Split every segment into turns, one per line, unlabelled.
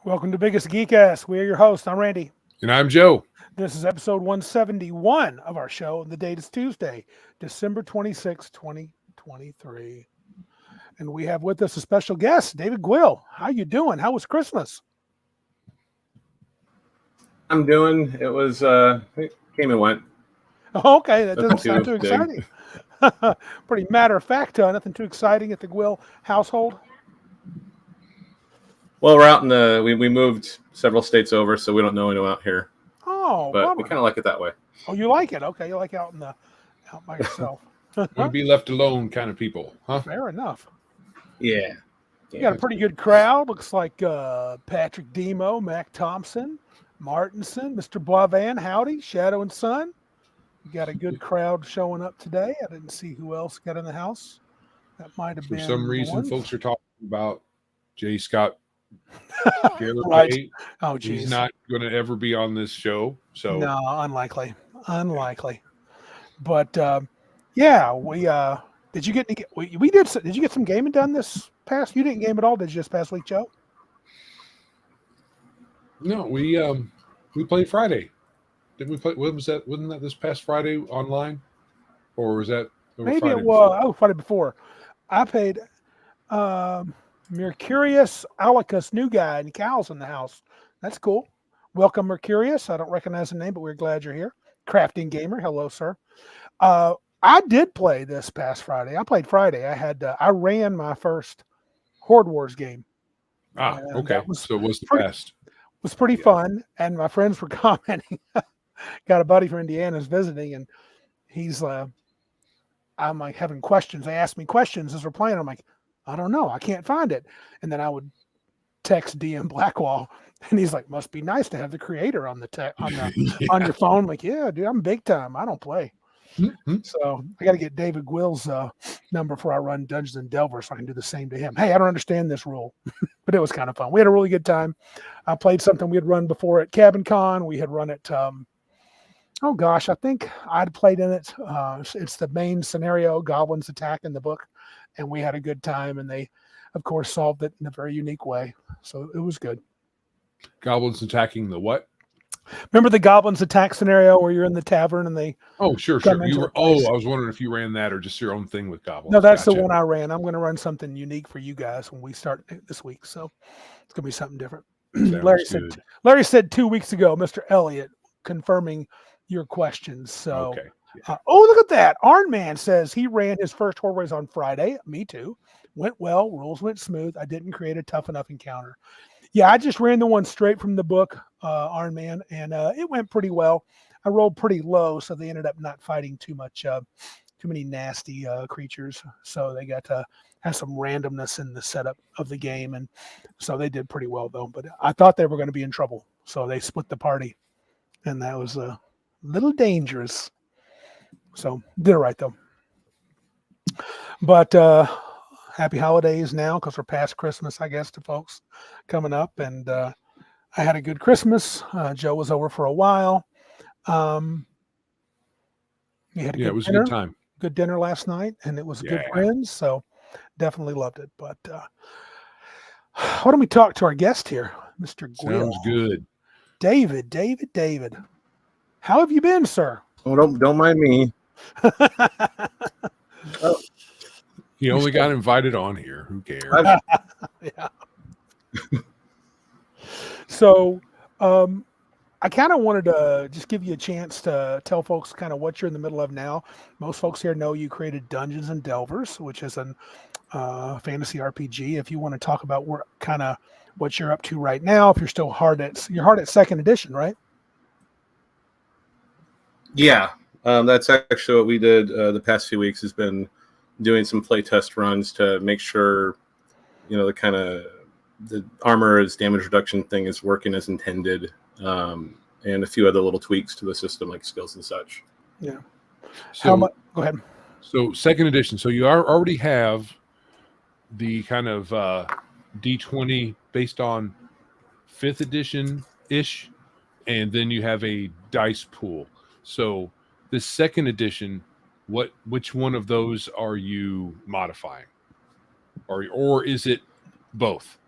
Welcome to Biggest Geek Ass. We are your hosts. I'm Randy.
And I'm Joe.
This is episode 171 of our show. The date is Tuesday, December 26, 2023. And we have with us a special guest, David Guyll. How you doing? How was Christmas?
I'm doing. It came and went.
Okay, that doesn't sound too
big.
exciting. Pretty matter of fact, nothing too exciting at the Guyll household.
Well, we're out in we moved several states over, so we don't know anyone out here.
Oh,
But
bummer.
we kind of like it that way.
Oh, you like it? Okay, you like out by yourself.
Want to be left alone kind of people, huh?
Fair enough.
Yeah.
You got a pretty good crowd. Looks like Patrick Demo, Mac Thompson, Martinson, Mr. Boivan, howdy, Shadow and Sun. You got a good crowd showing up today. I didn't see who else got in the house. That might have
For
been
some reason,
one.
folks are talking about J. Scott Garrett.
Right. Oh, geez.
He's not going to ever be on this show. So
No, unlikely. But yeah, we did you get any? We did. Did you get some gaming done this past? You didn't game at all, did you? This past week, Joe?
no, we played Friday. Didn't we play? What was that? Wasn't that this past Friday online, or was that
Maybe
Friday
it was.
before?
Oh, Friday before. I paid Mercurius Alicus, new guy, and Cal's in the house. That's cool. Welcome, Mercurius. I don't recognize the name, but we're glad you're here. Crafting Gamer, hello, sir. I did play this past Friday. I played Friday. I ran my first Horde Wars game. And
Okay. So it was the past.
Was pretty fun, and my friends were commenting. Got a buddy from Indiana who's visiting, and he's I'm like having questions. They ask me questions as we're playing. I'm like, I don't know. I can't find it. And then I would text DM Blackwall, and he's like, must be nice to have the creator on on your phone. I'm like, yeah, dude, I'm big time. I don't play.
Mm-hmm.
So I got to get David Guyll's number before I run Dungeons and Delver so I can do the same to him. Hey, I don't understand this rule, but it was kind of fun. We had a really good time. I played something we had run before at Cabin Con. We had run it. Oh gosh, I think I'd played in it. It's the main scenario, Goblins attack in the book, and we had a good time. And they, of course, solved it in a very unique way. So it was good.
Goblins attacking the what?
Remember the Goblins attack scenario where you're in the tavern and they?
Oh, sure.
Come
You
into
were.
a place.
Oh, I was wondering if you ran that or just your own thing with goblins.
No, that's the
Gotcha.
one I ran. I'm going to run something unique for you guys when we start this week. So it's going to be something different.
Sounds
Larry said 2 weeks ago, Mr. Elliott, confirming your questions. So,
Okay. Yeah.
oh, look at that. Arnman says he ran his first Horrorways on Friday. Me too. Went well. Rules went smooth. I didn't create a tough enough encounter. Yeah, I just ran the one straight from the book, Arnman, and it went pretty well. I rolled pretty low, so they ended up not fighting too many nasty creatures. So they got to have some randomness in the setup of the game, and so they did pretty well though. But I thought they were going to be in trouble, so they split the party, and that was a little dangerous. So did it right though. But happy holidays now because we're past Christmas, I guess, to folks coming up. And I had a good Christmas. Joe was over for a while. We had
It was
dinner,
a good time.
good dinner last night, and it was good
Yeah.
friends. So definitely loved it. But why don't we talk to our guest here, Mr. Guyll?
Sounds good.
David. How have you been, sir?
Oh, don't mind me.
He only got invited on here. Who cares?
Yeah. So, I kind of wanted to just give you a chance to tell folks kind of what you're in the middle of now. Most folks here know you created Dungeons and Delvers, which is an fantasy RPG. If you want to talk about what you're up to right now, if you're still hard at second edition, right?
Yeah, that's actually what we did the past few weeks. Has been doing some playtest runs to make sure, the armor's damage reduction thing is working as intended, and a few other little tweaks to the system like skills and such.
Yeah.
So,
Go ahead.
So second edition. So you already have the kind of D20 based on fifth edition ish, and then you have a dice pool. So this second edition, which one of those are you modifying, or is it both?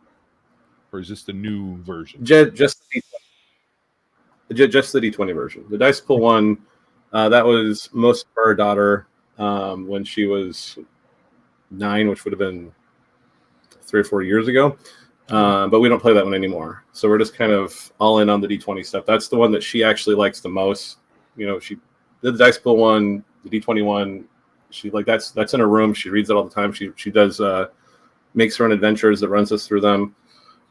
or is this the new version?
Just the D20 version. The dice pool one, that was most for our daughter when she was 9, which would have been 3 or 4 years ago. But we don't play that one anymore. So we're just kind of all in on the D20 stuff. That's the one that she actually likes the most. You know, she did the dice pool one, the D20 one. She that's in her room. She reads it all the time. She does makes her own adventures that runs us through them.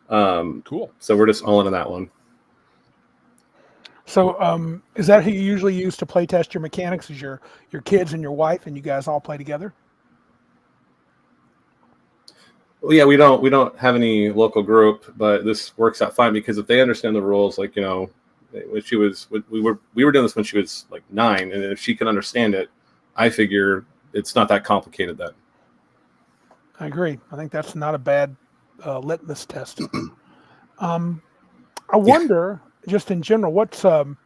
Cool.
So we're just all in on that one.
So is that who you usually use to play test your mechanics? Is your kids and your wife, and you guys all play together?
Well, yeah, we don't have any local group, but this works out fine because if they understand the rules, like, you know, when we were doing this when she was like 9, and if she can understand it, I figure it's not that complicated then.
I agree. I think that's not a bad litmus test. I wonder, just in general, what's your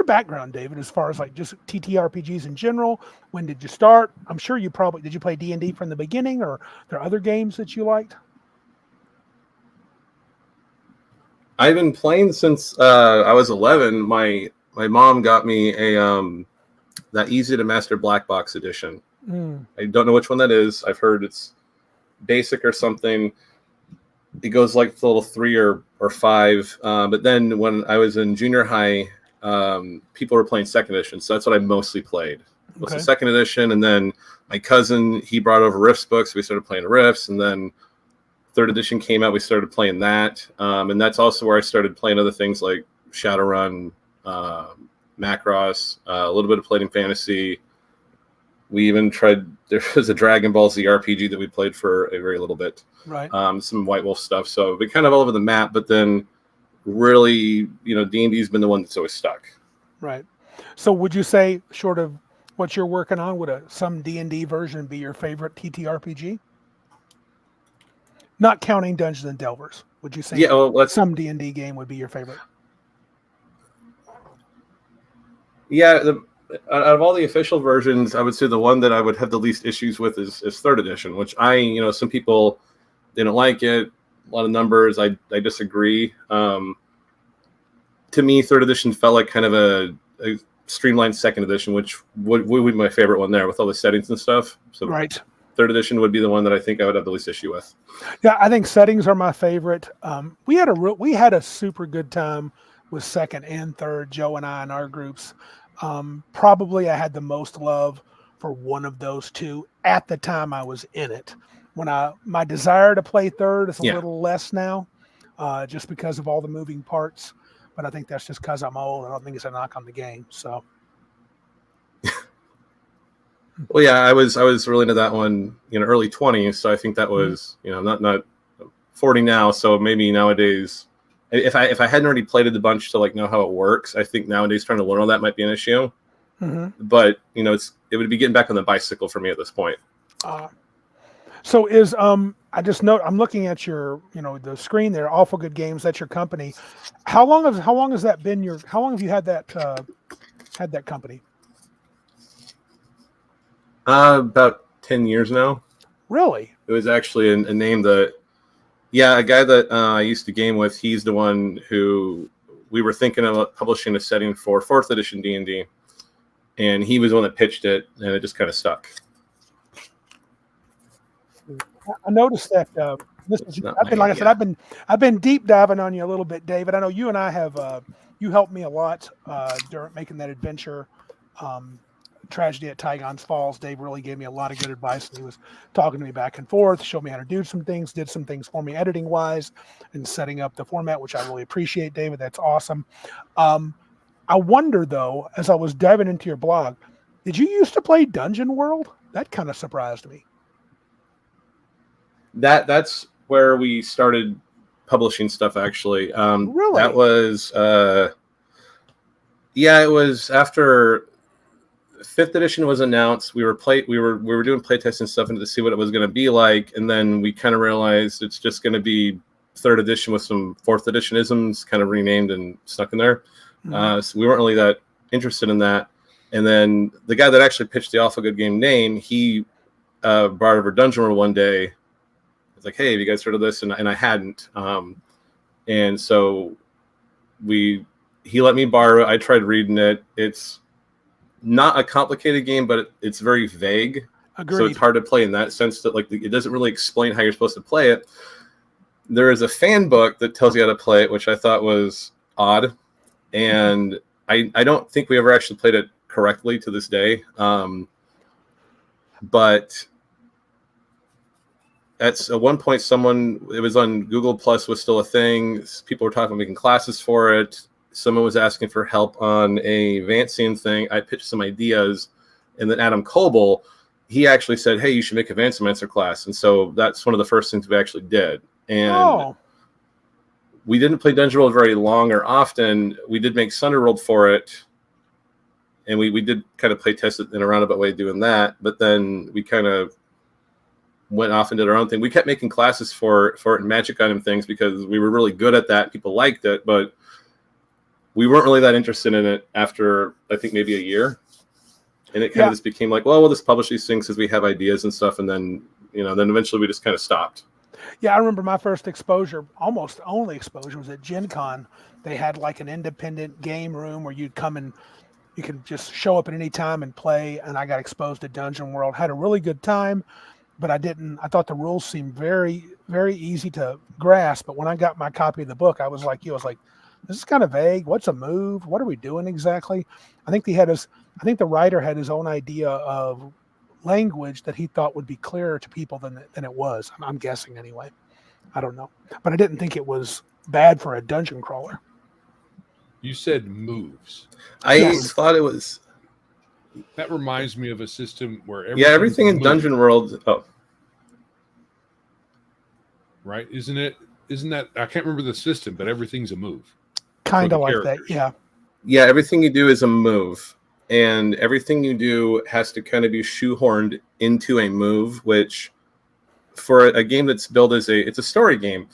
background, David, as far as like just TTRPGs in general? When did you start? I'm sure did you play D&D from the beginning, or there are other games that you liked?
I've been playing since I was 11. My mom got me a that easy to master black box edition. I don't know which one that is. I've heard it's basic or something. It goes like the little 3 or 5. But then when I was in junior high, people were playing second edition, so that's what I mostly played. Was the second edition, and then my cousin, he brought over Rifts books. We started playing Rifts, and then third edition came out. We started playing that, and that's also where I started playing other things like Shadowrun, Macross, a little bit of Plating Fantasy. We even tried. There was a Dragon Ball Z RPG that we played for a very little bit.
Right.
Some White Wolf stuff. So we kind of all over the map, but then really, you know, D&D's been the one that's always stuck.
Right. So would you say, short of what you're working on, would some D&D version be your favorite TTRPG? Not counting Dungeons and Delvers. Would you say some D&D game would be your favorite?
Yeah, out of all the official versions, I would say the one that I would have the least issues with is third edition, which some people, they don't like it. A lot of numbers. I disagree. To me, third edition felt like kind of a streamlined second edition, which would be my favorite one there with all the settings and stuff. So
right.
Third edition would be the one that I think I would have the least issue with.
Yeah, I think settings are my favorite. We had a super good time with second and third, Joe and I in our groups. Probably I had the most love for one of those two at the time I was in it. When my desire to play third is a little less now, just because of all the moving parts. But I think that's just because I'm old. I don't think it's a knock on the game. So,
well, yeah, I was really into that one, early 20s. So I think that was, not 40 now. So maybe nowadays, if I hadn't already played it a bunch to know how it works, I think nowadays trying to learn all that might be an issue. Mm-hmm. But it would be getting back on the bicycle for me at this point.
So is I just note I'm looking at your the screen there. Awful Good Games. That's your company. How long has that been how long have you had that company?
About 10 years now.
Really?
It was actually a name that, a guy that I used to game with. He's the one who we were thinking about publishing a setting for 4th edition D&D, and he was the one that pitched it, and it just kind of stuck.
I noticed that I've been deep diving on you a little bit, David. I know you and I have you helped me a lot during making that adventure, Tragedy at Tygon's Falls. Dave really gave me a lot of good advice. He was talking to me back and forth, showed me how to do some things, did some things for me editing wise, and setting up the format, which I really appreciate, David. That's awesome. I wonder though, as I was diving into your blog, did you used to play Dungeon World? That kind of surprised me.
That's where we started publishing stuff, actually.
Really?
That was it was after 5th edition was announced. We were doing playtesting and stuff to see what it was going to be like, and then we kind of realized it's just going to be 3rd edition with some 4th edition isms kind of renamed and stuck in there. Mm-hmm. So we weren't really that interested in that. And then the guy that actually pitched the Awful Good Game name, he brought over Dungeon World one day. It's like, hey, have you guys heard of this? And I hadn't. And so he let me borrow it. I tried reading it. It's not a complicated game, but it's very vague.
Agreed.
So it's hard to play in that sense that like it doesn't really explain how you're supposed to play it. There is a fan book that tells you how to play it, which I thought was odd. And I don't think we ever actually played it correctly to this day. But at one point, it was on Google Plus was still a thing. People were talking about making classes for it. Someone was asking for help on a Vancian thing. I pitched some ideas, and then Adam Coble, he actually said, hey, you should make a Vancimancer class. And so that's one of the first things we actually did. And we didn't play Dungeon World very long or often. We did make Sunderworld for it. And we did kind of play test it in a roundabout way doing that. But then we kind of went off and did our own thing. We kept making classes for it and magic item things because we were really good at that. People liked it, but we weren't really that interested in it after, I think, maybe a year. And it kind of just became like, well, we'll just publish these things because we have ideas and stuff. And then, then eventually we just kind of stopped.
Yeah, I remember my first exposure, almost only exposure, was at Gen Con. They had like an independent game room where you'd come and you could just show up at any time and play. And I got exposed to Dungeon World, had a really good time, but I thought the rules seemed very, very easy to grasp. But when I got my copy of the book, I was like, this is kind of vague. What's a move? What are we doing exactly? I think the writer had his own idea of language that he thought would be clearer to people than it was. I'm guessing anyway. I don't know. But I didn't think it was bad for a dungeon crawler.
You said moves.
I thought it was.
That reminds me of a system where
everything in Dungeon World. Oh,
right? Isn't that? I can't remember the system, but everything's a move.
Kind of like that, yeah.
Yeah, everything you do is a move, and everything you do has to kind of be shoehorned into a move. Which, for a game that's billed as it's a story game,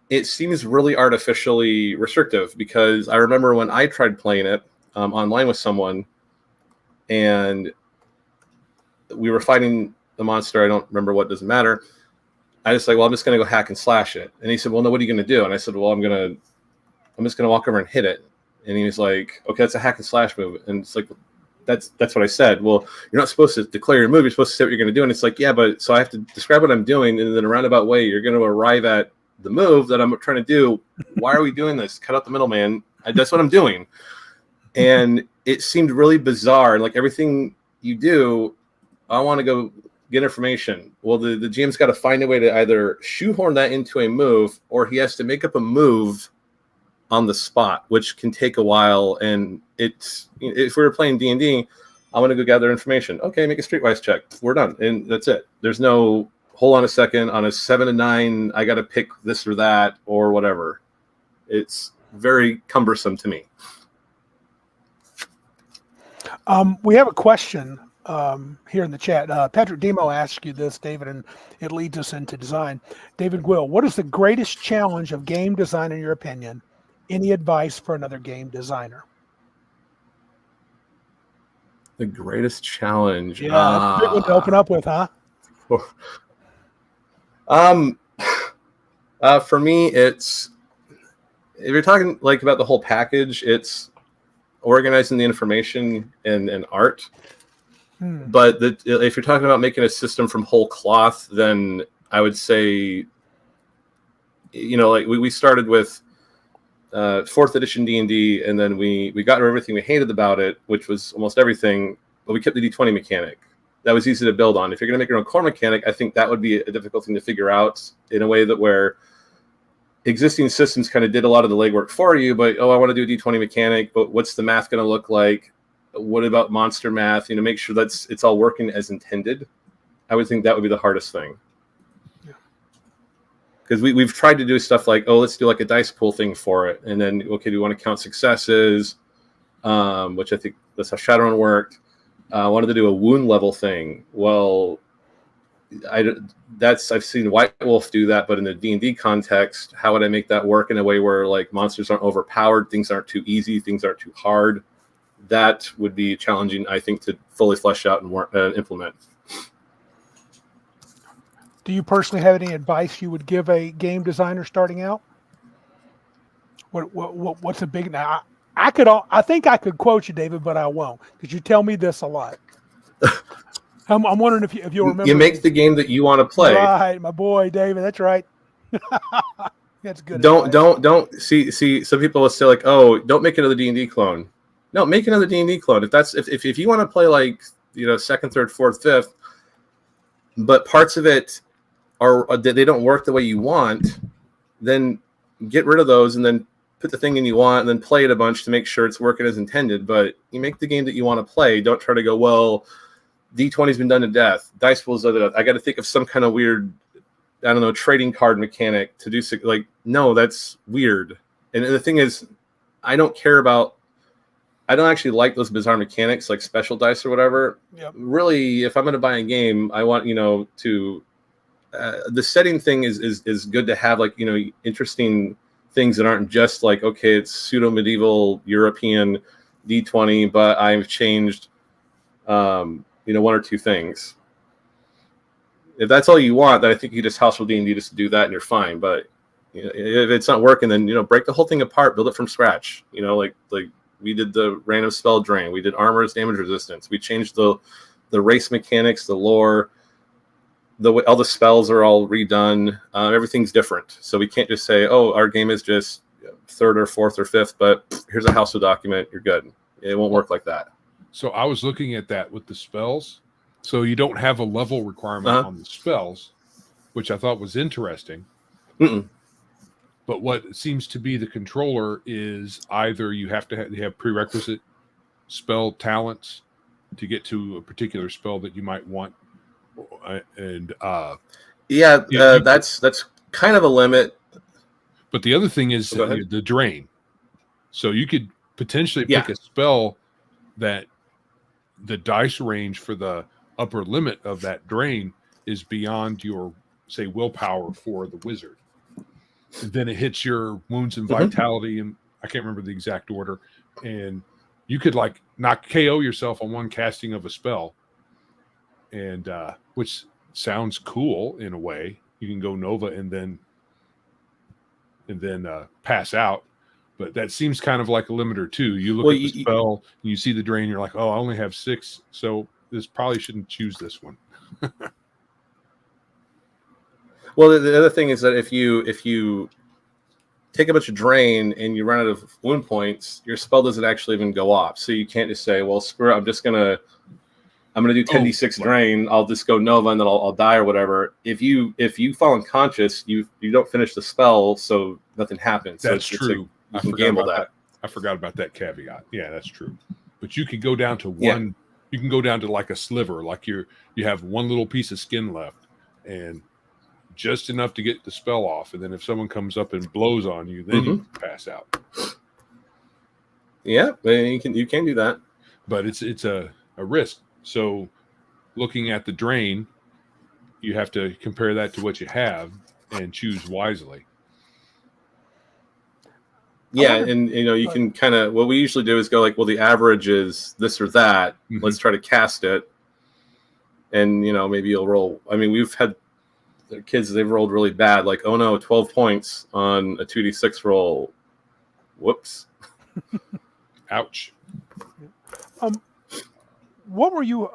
it seems really artificially restrictive. Because I remember when I tried playing it online with someone, and we were fighting the monster. I don't remember what, doesn't matter. I just like, well, I'm just going to go hack and slash it. And he said, well, no, what are you going to do? And I said, well, I'm just going to walk over and hit it. And he was like, okay, that's a hack and slash move. And it's like, that's what I said. Well, you're not supposed to declare your move. You're supposed to say what you're going to do. And it's like, yeah, but so I have to describe what I'm doing. And then in a roundabout way, you're going to arrive at the move that I'm trying to do. Why are we doing this? Cut out the middleman. That's what I'm doing. And it seemed really bizarre. And like everything you do, I want to go get information. Well, the GM's got to find a way to either shoehorn that into a move, or he has to make up a move on the spot, which can take a while. And it's, if we were playing D&D, I want to go gather information. Okay, make a streetwise check. We're done. And that's it. There's no, hold on a second, on a 7 to 9, I got to pick this or that or whatever. It's very cumbersome to me.
We have a question here in the chat. Patrick Demo asked you this, David, and it leads us into design. David Guyll, what is the greatest challenge of game design in your opinion? Any advice for another game designer?
The greatest challenge.
Yeah, that's a big one to open up with, huh?
For me, it's, if you're talking like about the whole package, it's organizing the information and art. But if you're talking about making a system from whole cloth, then I would say, like we started with 4th edition D&D, and then we got rid of everything we hated about it, which was almost everything, but we kept the D20 mechanic. That was easy to build on. If you're going to make your own core mechanic, I think that would be a difficult thing to figure out in a way that where existing systems kind of did a lot of the legwork for you, but, I want to do a D20 mechanic, but what's the math going to look like? What about monster math? Make sure it's all working as intended. I would think that would be the hardest thing. Because we've tried to do stuff like, let's do like a dice pool thing for it. And then, okay, do we want to count successes? Which I think that's how Shadowrun worked. I wanted to do a wound level thing. Well, I've seen White Wolf do that, but in the D&D context, how would I make that work in a way where like monsters aren't overpowered, things aren't too easy, things aren't too hard? That would be challenging, I think, to fully flesh out and implement.
Do you personally have any advice you would give a game designer starting out? What's a big now? I think I could quote you, David, but I won't because you tell me this a lot. I'm wondering if you'll remember.
You make the game that you want to play.
Right, my boy, David. That's right. That's good.
Don't see. Some people will say like, oh, don't make another D&D clone. No, make another D&D clone. If you want to play like second, third, fourth, fifth, but parts of it they don't work the way you want, then get rid of those and then put the thing in you want and then play it a bunch to make sure it's working as intended. But you make the game that you want to play. Don't try to go, well, D20's been done to death. Dice pools, I got to think of some kind of weird, I don't know, trading card mechanic to do like, no, that's weird. And the thing is, I don't actually like those bizarre mechanics like special dice or whatever.
Yep.
Really, if I'm going to buy a game, I want, to the setting thing is good to have, like, interesting things that aren't just like, okay, it's pseudo medieval European D20, but I've changed, one or two things. If that's all you want, then I think you just house rule D&D just to do that and you're fine. But if it's not working, then, break the whole thing apart, build it from scratch. Like we did the random spell drain. We did armor's damage resistance. We changed the race mechanics, the lore, all the spells are all redone. Everything's different. So we can't just say, oh, our game is just third or fourth or fifth, but here's a house rule document. You're good. It won't work like that.
So I was looking at that with the spells. So you don't have a level requirement on the spells, which I thought was interesting.
Mm-mm.
But what seems to be the controller is either you have to have prerequisite spell talents to get to a particular spell that you might want, and
that's kind of a limit.
But the other thing is the drain. So you could potentially pick a spell that the dice range for the upper limit of that drain is beyond your, say, willpower for the wizard. Then it hits your wounds and vitality, and I can't remember the exact order. And you could like knock KO yourself on one casting of a spell, and which sounds cool in a way. You can go Nova and then pass out, but that seems kind of like a limiter too. You look at the spell, and you see the drain, you're like, oh, I only have 6, so this probably shouldn't choose this one.
Well, the other thing is that if you take a bunch of drain and you run out of wound points, your spell doesn't actually even go off. So you can't just say, well, screw it, I'm gonna do 10d6 drain. I'll just go Nova and then I'll die or whatever. If you fall unconscious, you don't finish the spell, so nothing happens.
That's
so
true.
You can gamble that.
I forgot about that caveat. Yeah, that's true. But you could go down to one. You can go down to like a sliver, like you have one little piece of skin left, and just enough to get the spell off. And then if someone comes up and blows on you, then you pass out.
Yeah, you can do that,
but it's a risk. So looking at the drain, you have to compare that to what you have and choose wisely.
Yeah, and you can kind of, what we usually do is go like, well, the average is this or that. Let's try to cast it, and maybe you'll roll. I mean, we've had kids, they've rolled really bad, like, oh no, 12 points on a 2d6 roll. Whoops.
Ouch.
What were you?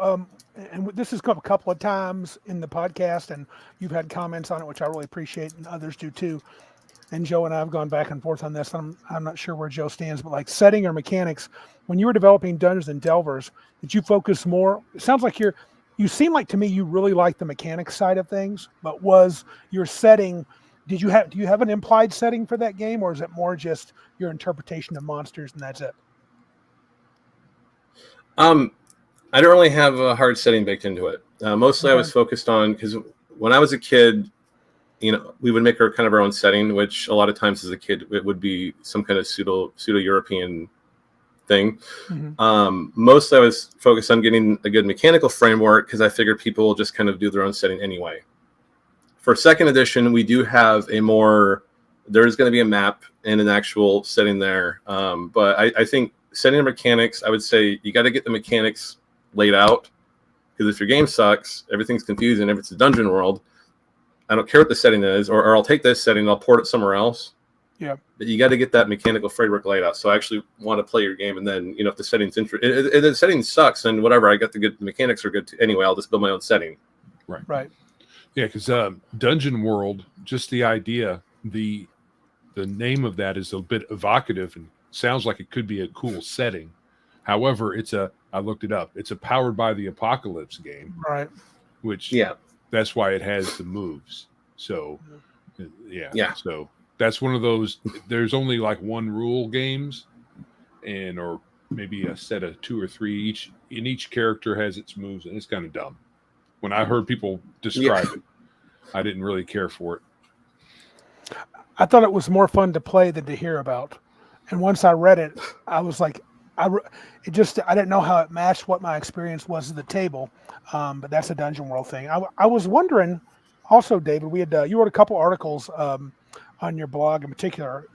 And this has come a couple of times in the podcast, and you've had comments on it, which I really appreciate, and others do too. And Joe and I have gone back and forth on this. I'm not sure where Joe stands, but like setting or mechanics, when you were developing Dungeons and Delvers, did you focus more? It sounds like you seem like to me you really like the mechanics side of things, but was your setting? Do you have an implied setting for that game, or is it more just your interpretation of monsters and that's it?
I don't really have a hard setting baked into it. Mostly I was focused on, because when I was a kid, we would make our own setting, which a lot of times as a kid, it would be some kind of pseudo European thing. Mostly I was focused on getting a good mechanical framework, because I figured people will just kind of do their own setting anyway. For second edition, we do have there's going to be a map and an actual setting there. But I think setting the mechanics, I would say you got to get the mechanics laid out, because if your game sucks, everything's confusing. If it's a dungeon world, I don't care what the setting is, or I'll take this setting and I'll port it somewhere else.
Yeah.
But you got to get that mechanical framework laid out. So I actually want to play your game, and then if the setting's if the setting sucks, then whatever, I got the mechanics are good too. Anyway, I'll just build my own setting.
Right.
Yeah, because Dungeon World, just the idea, the name of that is a bit evocative and sounds like it could be a cool setting. However, I looked it up. It's a Powered by the Apocalypse game.
Right.
Which, that's why it has the moves. So, yeah. So that's one of those, there's only like one rule games or maybe a set of 2 or 3 each. And each character has its moves, and it's kind of dumb. When I heard people describe it, I didn't really care for it.
I thought it was more fun to play than to hear about. And once I read it, I was like, I didn't know how it matched what my experience was at the table. But that's a Dungeon World thing. I was wondering also, David, you wrote a couple articles on your blog in particular,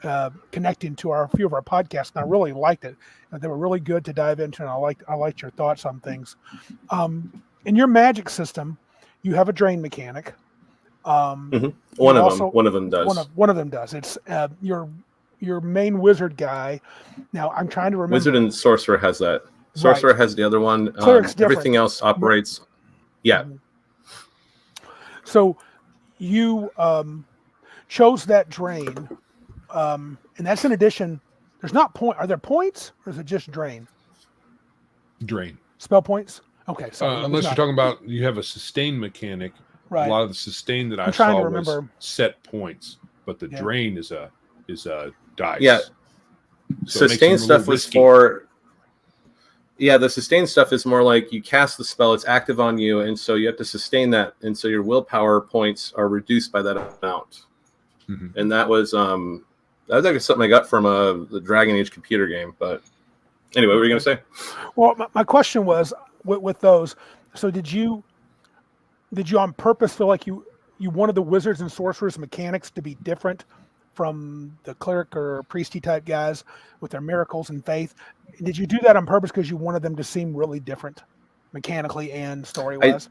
connecting to a few of our podcasts, and I really liked it. They were really good to dive into, and I liked your thoughts on things. In your Magic system, you have a drain mechanic.
One of them does.
One of them does. It's your main wizard guy. Now I'm trying to remember.
Wizard and sorcerer has that. Sorcerer has the other one. Everything else operates. Yeah.
So you chose that drain, and that's in addition. There's not point. Are there points, or is it just drain?
Drain.
Spell points. Okay. So
unless you're talking about you have a sustain mechanic.
Right.
A lot of the sustain that I saw was set points, but the drain is a dice.
Yeah. So sustain stuff was for. Yeah, the sustain stuff is more like you cast the spell; it's active on you, and so you have to sustain that, and so your willpower points are reduced by that amount. Mm-hmm. And that was something I got from the Dragon Age computer game. But anyway, what were you going to say?
Well, my question was with those. So did you on purpose feel like you wanted the wizards and sorcerers mechanics to be different from the cleric or priesty type guys with their miracles and faith? Did you do that on purpose because you wanted them to seem really different mechanically and story wise?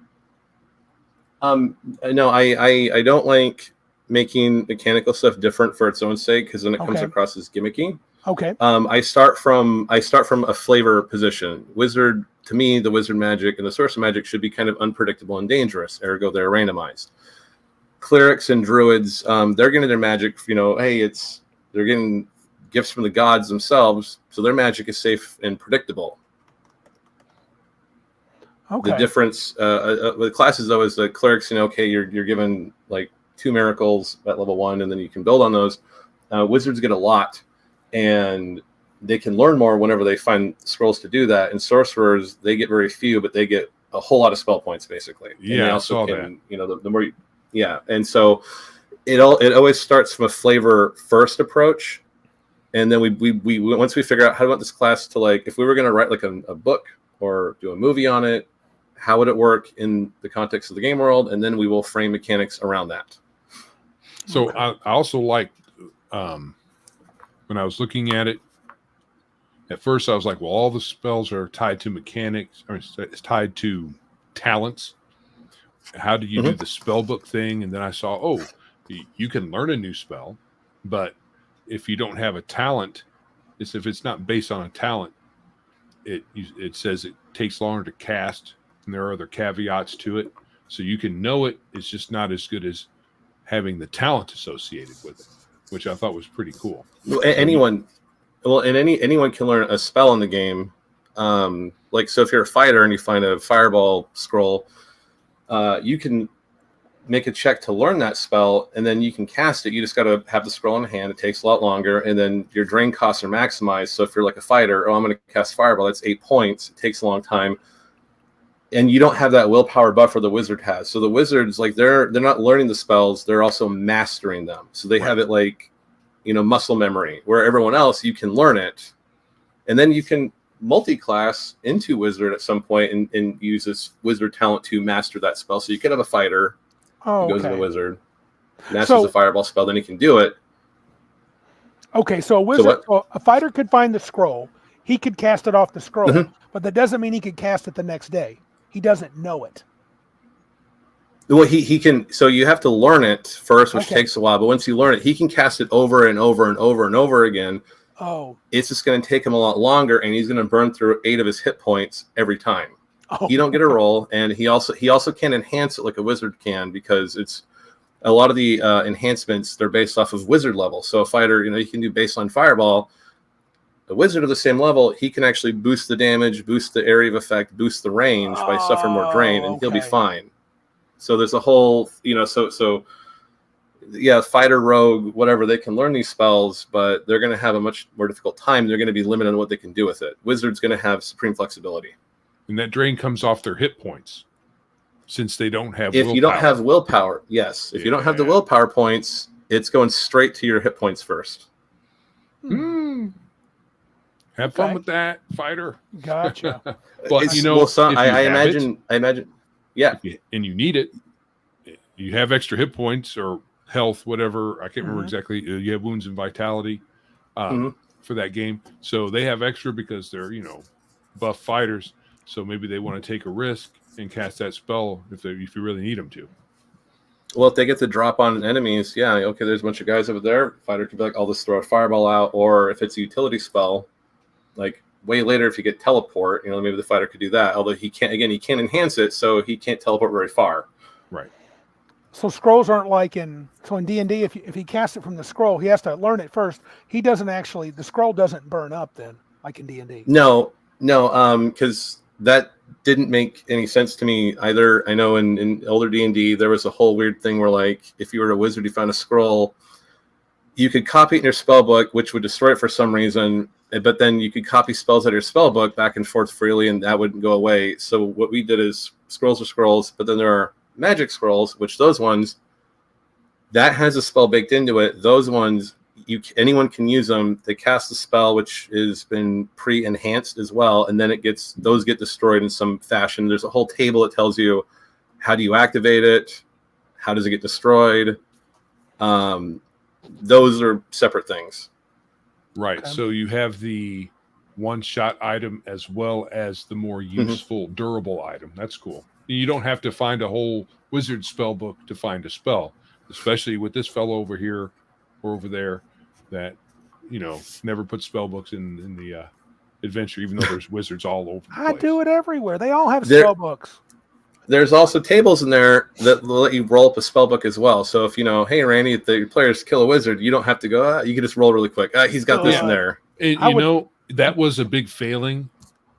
No, I don't like making mechanical stuff different for its own sake, because then it comes across as gimmicky.
Okay.
I start from a flavor position. Wizard, to me, the wizard magic and the sorcerer magic should be kind of unpredictable and dangerous. Ergo, they're randomized. Clerics and druids, they're getting their magic. They're getting gifts from the gods themselves, so their magic is safe and predictable. Okay. The difference with classes, though, is the clerics. You're given like 2 miracles at level 1, and then you can build on those. Wizards get a lot, and they can learn more whenever they find scrolls to do that. And sorcerers, they get very few, but they get a whole lot of spell points, basically.
Yeah, I saw that.
The more and so it always starts from a flavor first approach, and then we once we figure out how to want this class to, like, if we were going to write like a book or do a movie on it, how would it work in the context of the game world, and then we will frame mechanics around that.
So I also liked when I was looking at it. At first, I was like, well, all the spells are tied to mechanics, or it's tied to talents. How do you do the spell book thing? And then I saw, you can learn a new spell, but if you don't have a talent, if it's not based on a talent, it says it takes longer to cast, and there are other caveats to it. So you can know it. It's just not as good as having the talent associated with it, which I thought was pretty cool.
Well, anyone can learn a spell in the game. So if you're a fighter and you find a fireball scroll, you can make a check to learn that spell, and then you can cast it. You just got to have the scroll in hand. It takes a lot longer, and then your drain costs are maximized. So if you're like a fighter, I'm going to cast fireball. That's 8 points. It takes a long time, and you don't have that willpower buffer the wizard has. So the wizards, like, they're not learning the spells; they're also mastering them. So they have it like, muscle memory. Where everyone else, you can learn it, and then you can multi-class into wizard at some point and use this wizard talent to master that spell. So you can have a fighter who goes to the wizard, masters a fireball spell, then he can do it.
Okay, so a wizard, a fighter could find the scroll. He could cast it off the scroll, but that doesn't mean he could cast it the next day. He doesn't know it.
Well, he can. So you have to learn it first, which
Okay.
takes a while. But once you learn it, he can cast it over and over and over and over again.
Oh.
It's just going to take him a lot longer, and he's going to burn through 8 of his hit points every time.
Oh.
You don't get a roll, and he also can't enhance it like a wizard can, because it's a lot of the enhancements, they're based off of wizard level. So a fighter, you can do baseline fireball. A wizard of the same level, he can actually boost the damage, boost the area of effect, boost the range by suffering more drain, and he'll be fine. So there's a whole, so yeah, fighter, rogue, whatever, they can learn these spells, but they're going to have a much more difficult time. They're going to be limited on what they can do with it. Wizard's going to have supreme flexibility.
And that drain comes off their hit points, since they don't have
If
willpower.
you don't have willpower, yes. If you don't have the willpower points, it's going straight to your hit points first.
Have fun with that, fighter.
Gotcha.
But
I imagine, yeah.
And you need it. You have extra hit points or health, whatever. I can't remember exactly. You have wounds and vitality for that game. So they have extra because they're, buff fighters. So maybe they want to take a risk and cast that spell if you really need them to.
Well, if they get the drop on enemies, yeah, okay, there's a bunch of guys over there. Fighter could be like, I'll just throw a fireball out. Or if it's a utility spell, like way later, if you get teleport, maybe the fighter could do that. Although he can't enhance it, so he can't teleport very far.
Right.
So scrolls aren't like in D&D, if he casts it from the scroll, he has to learn it first. The scroll doesn't burn up then, like in D&D.
No, because that didn't make any sense to me either. I know in older D&D, there was a whole weird thing where, like, if you were a wizard, you found a scroll, you could copy it in your spell book, which would destroy it for some reason, but then you could copy spells out of your spell book back and forth freely, and that wouldn't go away. So what we did is scrolls are scrolls, but then there are magic scrolls, which those ones, that has a spell baked into it. Those ones, anyone can use them. They cast the spell, which has been pre-enhanced as well, and then those get destroyed in some fashion. There's a whole table that tells you how do you activate it, how does it get destroyed. Those are separate things.
Right.
Okay.
So you have the one-shot item as well as the more useful, durable item. That's cool. You don't have to find a whole wizard spell book to find a spell, especially with this fellow over here or over there that, never put spell books in the adventure, even though there's wizards all over the place.
I do it everywhere. They all have spell books.
There's also tables in there that let you roll up a spell book as well. So if hey, Randy, if the players kill a wizard, you don't have to go. You can just roll really quick. He's got this in there.
And, that was a big failing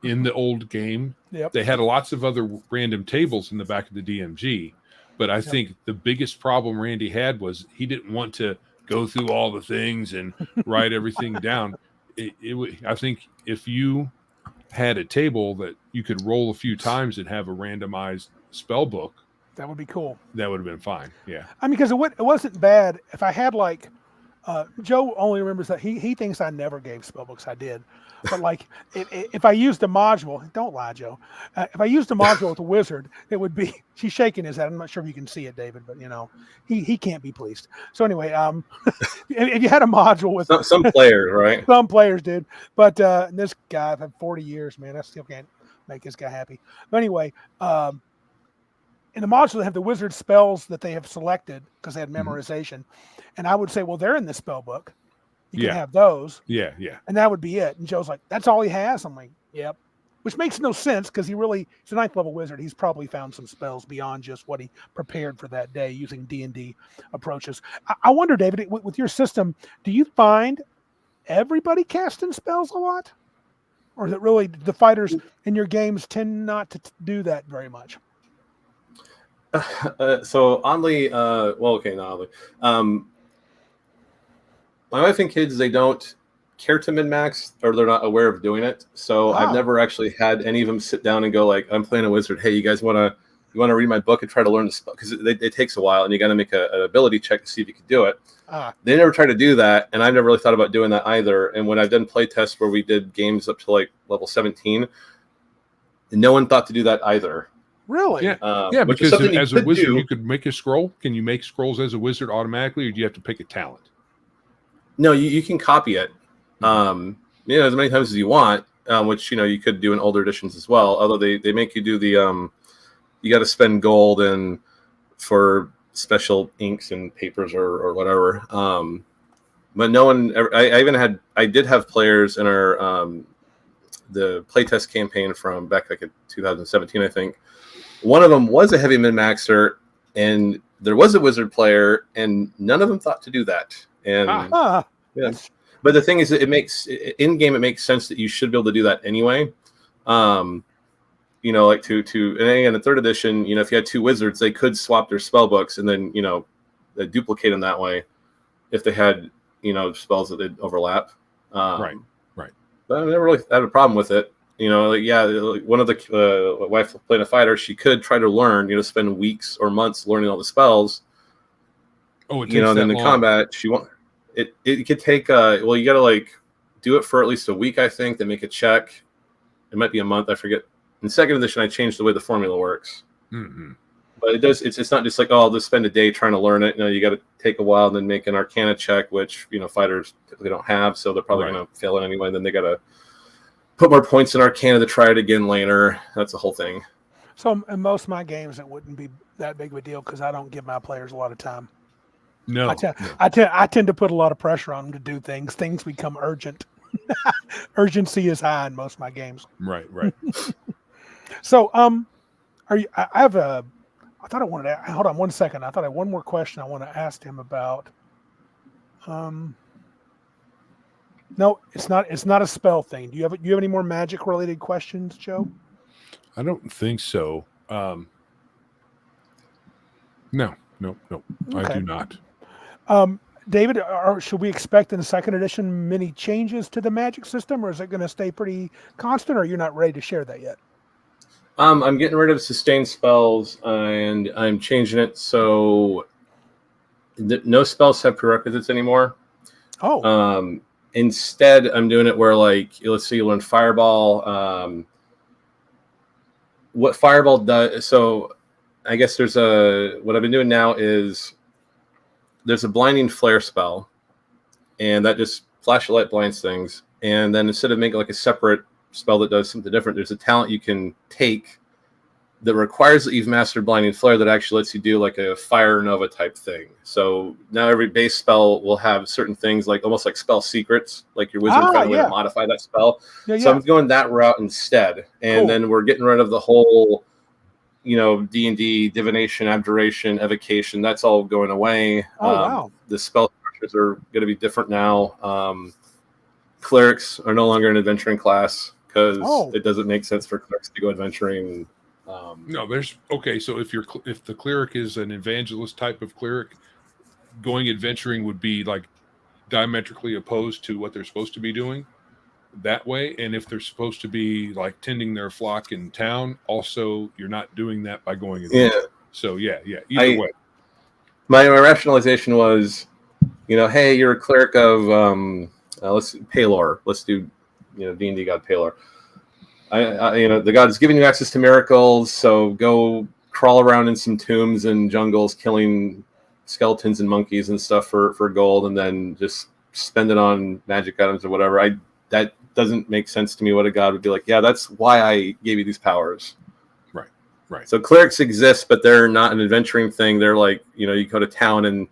in the old game.
Yep.
They had lots of other random tables in the back of the DMG, but I think the biggest problem Randy had was he didn't want to go through all the things and write everything down. I think if you had a table that you could roll a few times and have a randomized spell book,
that would be cool.
That would have been fine. Yeah.
I mean, because it wasn't bad. If I had Joe only remembers that he thinks I never gave spell books. I did, but if I used a module, don't lie, Joe. If I used a module with a wizard, it would be. She's shaking his head. I'm not sure if you can see it, David, but he can't be pleased. So anyway, if you had a module with
some players, right?
Some players did, but this guy, I've had 40 years, man. I still can't make this guy happy. But anyway, in the module, they have the wizard spells that they have selected because they had memorization. And I would say, well, they're in the spell book. You can have those.
Yeah.
And that would be it. And Joe's like, that's all he has? I'm like, yep. Which makes no sense because he's a 9th level wizard. He's probably found some spells beyond just what he prepared for that day using D&D approaches. I wonder, David, with your system, do you find everybody casting spells a lot? Or is it really the fighters in your games tend not to do that very much?
So oddly, not oddly. My wife and kids, they don't care to min-max, or they're not aware of doing it. So I've never actually had any of them sit down and go like, I'm playing a wizard. Hey, you guys want to read my book and try to learn the spell? Because it takes a while, and you got to make an ability check to see if you can do it. They never try to do that, and I've never really thought about doing that either. And when I've done play tests where we did games up to level 17, no one thought to do that either.
Really?
Yeah, because as a wizard, you could make a scroll. Can you make scrolls as a wizard automatically, or do you have to pick a talent?
No, you can copy it. As many times as you want, which you could do in older editions as well. Although they make you do the you got to spend gold and for special inks and papers or whatever. But no one ever, I did have players in our the playtest campaign from back like in 2017, I think. One of them was a heavy min-maxer, and there was a wizard player, and none of them thought to do that. And yeah. But the thing is, it makes in game, it makes sense that you should be able to do that anyway. You know, like to and again, in third edition, you know, if you had two wizards, they could swap their spell books and then, you know, duplicate them that way if they had, you know, spells that they'd overlap.
Right.
But I never really had a problem with it. You know, like, yeah, like one of the wife playing a fighter, she could try to learn, you know, spend weeks or months learning all the spells.
Oh, it takes
you know, and then the
long.
combat, she won't. It could take well, you got to like do it for at least a week, I think, then make a check. It might be a month, I forget. In second edition, I changed the way the formula works.
Mm-hmm.
But it does. It's not just like, oh, I'll just spend a day trying to learn it. You know, you got to take a while and then make an Arcana check, which, you know, fighters typically don't have, so they're probably going to fail it anyway. Then they got to put more points in Arcana to try it again later. That's the whole thing.
So in most of my games, it wouldn't be that big of a deal because I don't give my players a lot of time.
No,
I tend to put a lot of pressure on them to do things. Things become urgent. Urgency is high in most of my games.
Right.
So, are you? I have a. I thought I wanted to. Hold on one second. I thought I had one more question I want to ask him about. No, it's not. It's not a spell thing. Do you have any more magic related questions, Joe?
I don't think so. No.
Okay.
I do not.
David, should we expect in the second edition many changes to the magic system, or is it going to stay pretty constant, or you're not ready to share that yet?
I'm getting rid of sustained spells, and I'm changing it so no spells have prerequisites anymore.
Oh.
Instead, I'm doing it where, like, let's say you learn Fireball. What Fireball does, so I guess what I've been doing now is there's a blinding flare spell, and that just flashlight blinds things. And then instead of making like a separate spell that does something different, there's a talent you can take that requires that you've mastered blinding flare that actually lets you do like a fire nova type thing. So now every base spell will have certain things, like almost like spell secrets, like your wizard find a way to modify that spell. So I'm going that route instead. And then we're getting rid of the whole, you know, D&D, divination, abjuration, evocation, that's all going away.
Wow.
The spell structures are going to be different now. Clerics are no longer an adventuring class because it doesn't make sense for clerics to go adventuring.
No, so if the cleric is an evangelist type of cleric, going adventuring would be like diametrically opposed to what they're supposed to be doing that way. And if they're supposed to be like tending their flock in town, also you're not doing that by going adventuring. Yeah. So either way.
My rationalization was, you know, hey, you're a cleric of Palor. Let's do, you know, D&D god Palor. You know, the god is giving you access to miracles, so go crawl around in some tombs and jungles, killing skeletons and monkeys and stuff for gold, and then just spend it on magic items or whatever. That doesn't make sense to me. What a god would be like, yeah, that's why I gave you these powers. Right. So clerics exist, but they're not an adventuring thing. They're like, you know, you go to town and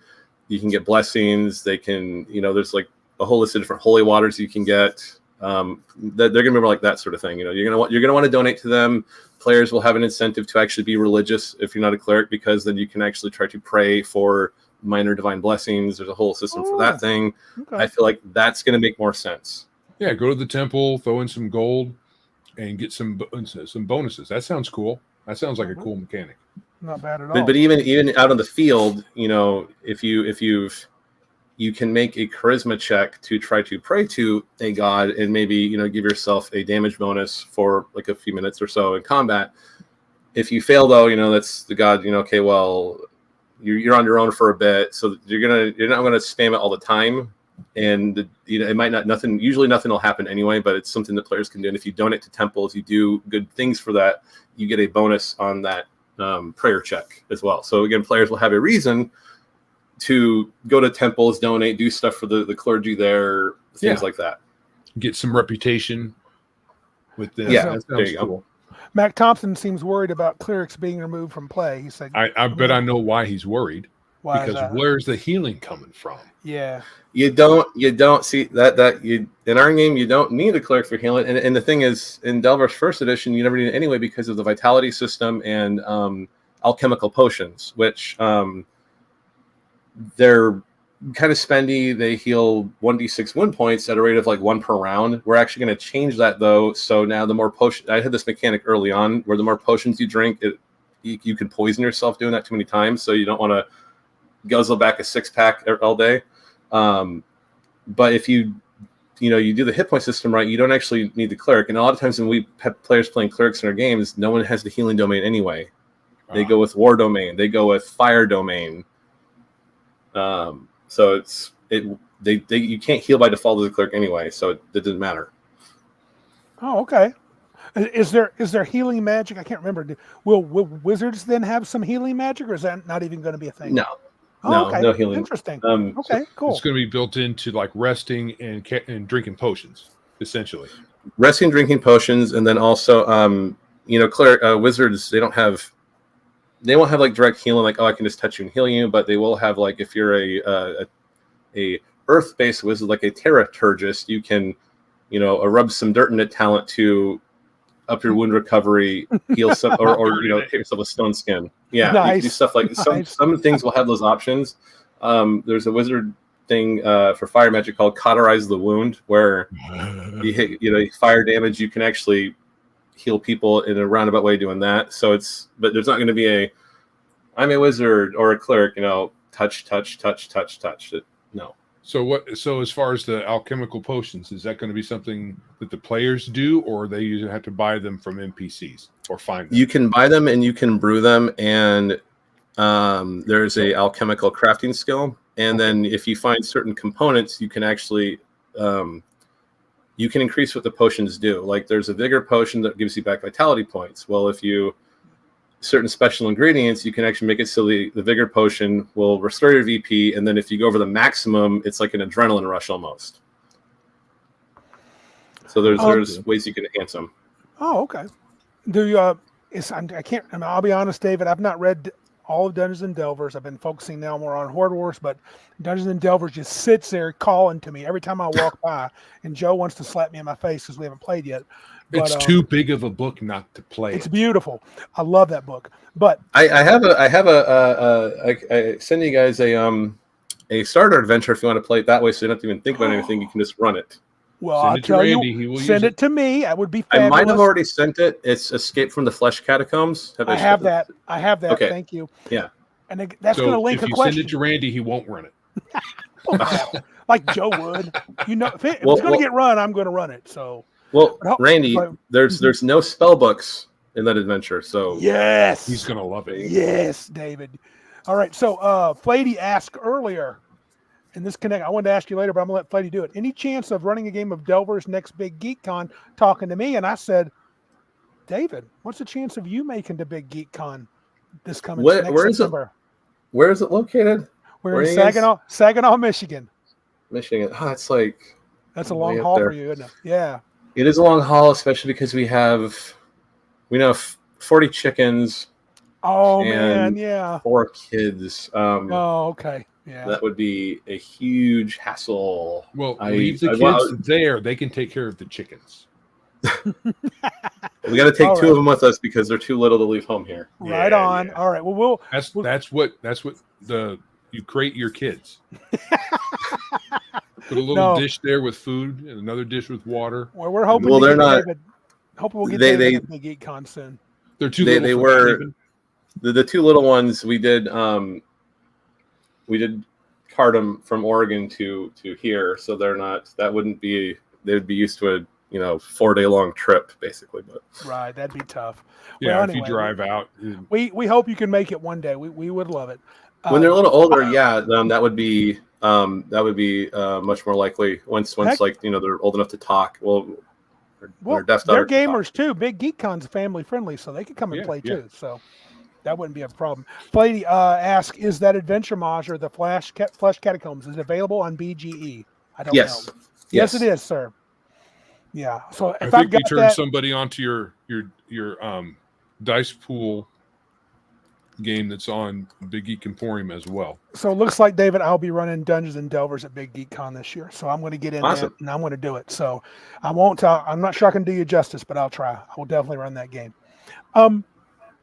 you can get blessings. They can, you know, there's like a whole list of different holy waters you can get. They're going to be more like that sort of thing. You know, you're going to want to donate to them. Players will have an incentive to actually be religious if you're not a cleric, because then you can actually try to pray for minor divine blessings. There's a whole system for that thing. Okay. I feel like that's going to make more sense.
Yeah, go to the temple, throw in some gold, and get some bonuses. That sounds cool. That sounds like a cool mechanic.
Not bad at all.
But even out on the field, you know, if you can make a charisma check to try to pray to a god and maybe, you know, give yourself a damage bonus for like a few minutes or so in combat. If you fail, though, you know, that's the god, you know, okay, well, you're on your own for a bit, so you're not gonna spam it all the time, and you know, it might not usually nothing will happen anyway, but it's something that players can do. And if you donate to temples, you do good things for that, you get a bonus on that prayer check as well. So again, players will have a reason to go to temples, donate, do stuff for the clergy there, things like that.
Get some reputation with them.
Yeah, there you go.
Mac Thompson seems worried about clerics being removed from play. He said,
I bet I know why he's worried.
Why is
Because
that?
where's the healing coming from?
Yeah.
You don't see that you in our game you don't need a cleric for healing, and the thing is in Delver's first edition you never need it anyway because of the vitality system and alchemical potions, which they're kind of spendy. They heal 1d6 wound points at a rate of like 1 per round. We're actually going to change that though. So now the more potion, I had this mechanic early on where the more potions you drink, you can poison yourself doing that too many times. So you don't want to guzzle back a 6-pack all day. But if you do the hit point system right, you don't actually need the cleric. And a lot of times when we have players playing clerics in our games, no one has the healing domain anyway. They go with war domain. They go with fire domain. So you can't heal by default as a cleric anyway, so it doesn't matter.
Oh, okay. Is there healing magic? I can't remember. Will wizards then have some healing magic, or is that not even going to be a thing?
No.
Oh, okay.
No healing.
Interesting. Okay, cool.
It's going to be built into like resting and drinking potions, essentially.
Resting, drinking potions, and then also, wizards they won't have like direct healing, like I can just touch you and heal you, but they will have like if you're a earth-based wizard like a Terraturgist, you can rub some dirt in it talent to up your wound recovery, heal some, or hit yourself with stone skin. Yeah,
nice.
You can do stuff like some things will have those options. There's a wizard thing for fire magic called Cauterize the Wound, where you hit fire damage. You can actually heal people in a roundabout way doing that. But there's not going to be I'm a wizard or a cleric. Touch. No.
So as far as the alchemical potions, is that going to be something that the players do, or they usually have to buy them from NPCs or find them?
You can buy them and you can brew them, and there's a alchemical crafting skill. And then if you find certain components, you can actually you can increase what the potions do. Like there's a vigor potion that gives you back vitality points. Well, if you certain special ingredients, you can actually make it so the vigor potion will restore your VP, and then if you go over the maximum, it's like an adrenaline rush almost. So there's ways you can enhance them.
Oh, okay. Do you? I can't. I'll be honest, David. I've not read all of Dungeons and Delvers. I've been focusing now more on Horde Wars, but Dungeons and Delvers just sits there calling to me every time I walk by, and Joe wants to slap me in my face because we haven't played yet. But,
it's too big of a book not to play.
It's beautiful. I love that book. But
I send you guys a starter adventure if you want to play it that way, so you don't have to even think about anything. You can just run it.
Well, I'll tell you, send it to me. That would be fabulous.
I might have already sent it. It's Escape from the Flesh Catacombs.
I have that. Okay. Thank you.
Yeah.
And that's going to link a question.
If you send it to Randy, he won't run it.
Like Joe would. If it's going to get run, I'm going to run it. So.
Well, Randy, there's no spell books in that adventure, so
yes,
he's gonna love it.
Yes, David. All right, so Flady asked earlier, and this connect. I wanted to ask you later, but I'm gonna let Flady do it. Any chance of running a game of Delver's next big GeekCon? Talking to me, and I said, David, what's the chance of you making the big GeekCon this coming next September?
Where is it located?
We're in Saginaw, Michigan.
Michigan. Oh, it's like
that's a long haul for you, isn't it? Yeah.
It is a long haul, especially because we have 40 chickens.
Oh man, yeah.
4 kids.
Okay. Yeah.
That would be a huge hassle.
Well, leave the kids there. They can take care of the chickens.
We got to take 2 of them with us because they're too little to leave home here.
Right on. Yeah. All right. Well,
that's what you create your kids. Put a little dish there with food and another dish with water.
Well, we're hoping.
Well, they're not.
Hoping we'll get David at the GeekCon soon.
They're too little.
They were the 2 little ones. We did cart them from Oregon to here, so they're not. That wouldn't be. They would be used to a 4-day long trip basically. But
right, that'd be tough.
Yeah,
well,
anyway, if you drive out.
We hope you can make it one day. We would love it.
When they're a little older, that would be. Much more likely once they're old enough to talk.
They're gamers too. Big GeekCon's family friendly, so they could come and play too. So that wouldn't be a problem. Flady asked, "Is that Adventure Module, the Flesh Catacombs, is it available on BGE?" I don't know. Yes, it is, sir. Yeah. So if
I think we turned somebody onto your your dice pool game that's on Big Geek Emporium as well.
So it looks like, David, I'll be running Dungeons and Delvers at Big Geek Con this year. So I'm going to get in
Awesome.
that and I'm going to do it. So I won't. I'm not sure I can do you justice, but I'll try. I will definitely run that game.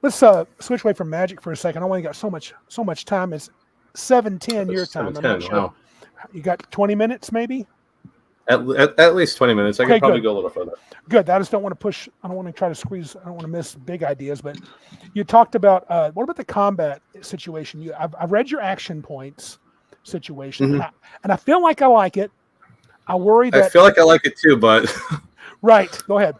Let's switch away from Magic for a second. I only got so much time. It's 7:10 your time. I'm not sure.
Wow.
You got 20 minutes, maybe.
At least 20 minutes. I
Okay,
could probably
good.
go a little further.
Good. I just don't want to push. I don't want to try to squeeze. I don't want to miss big ideas. But you talked about what about the combat situation? I've read your action points situation,
Mm-hmm.
and I feel like I like it. I worry that.
I feel like I like it too, but
Right. Go ahead.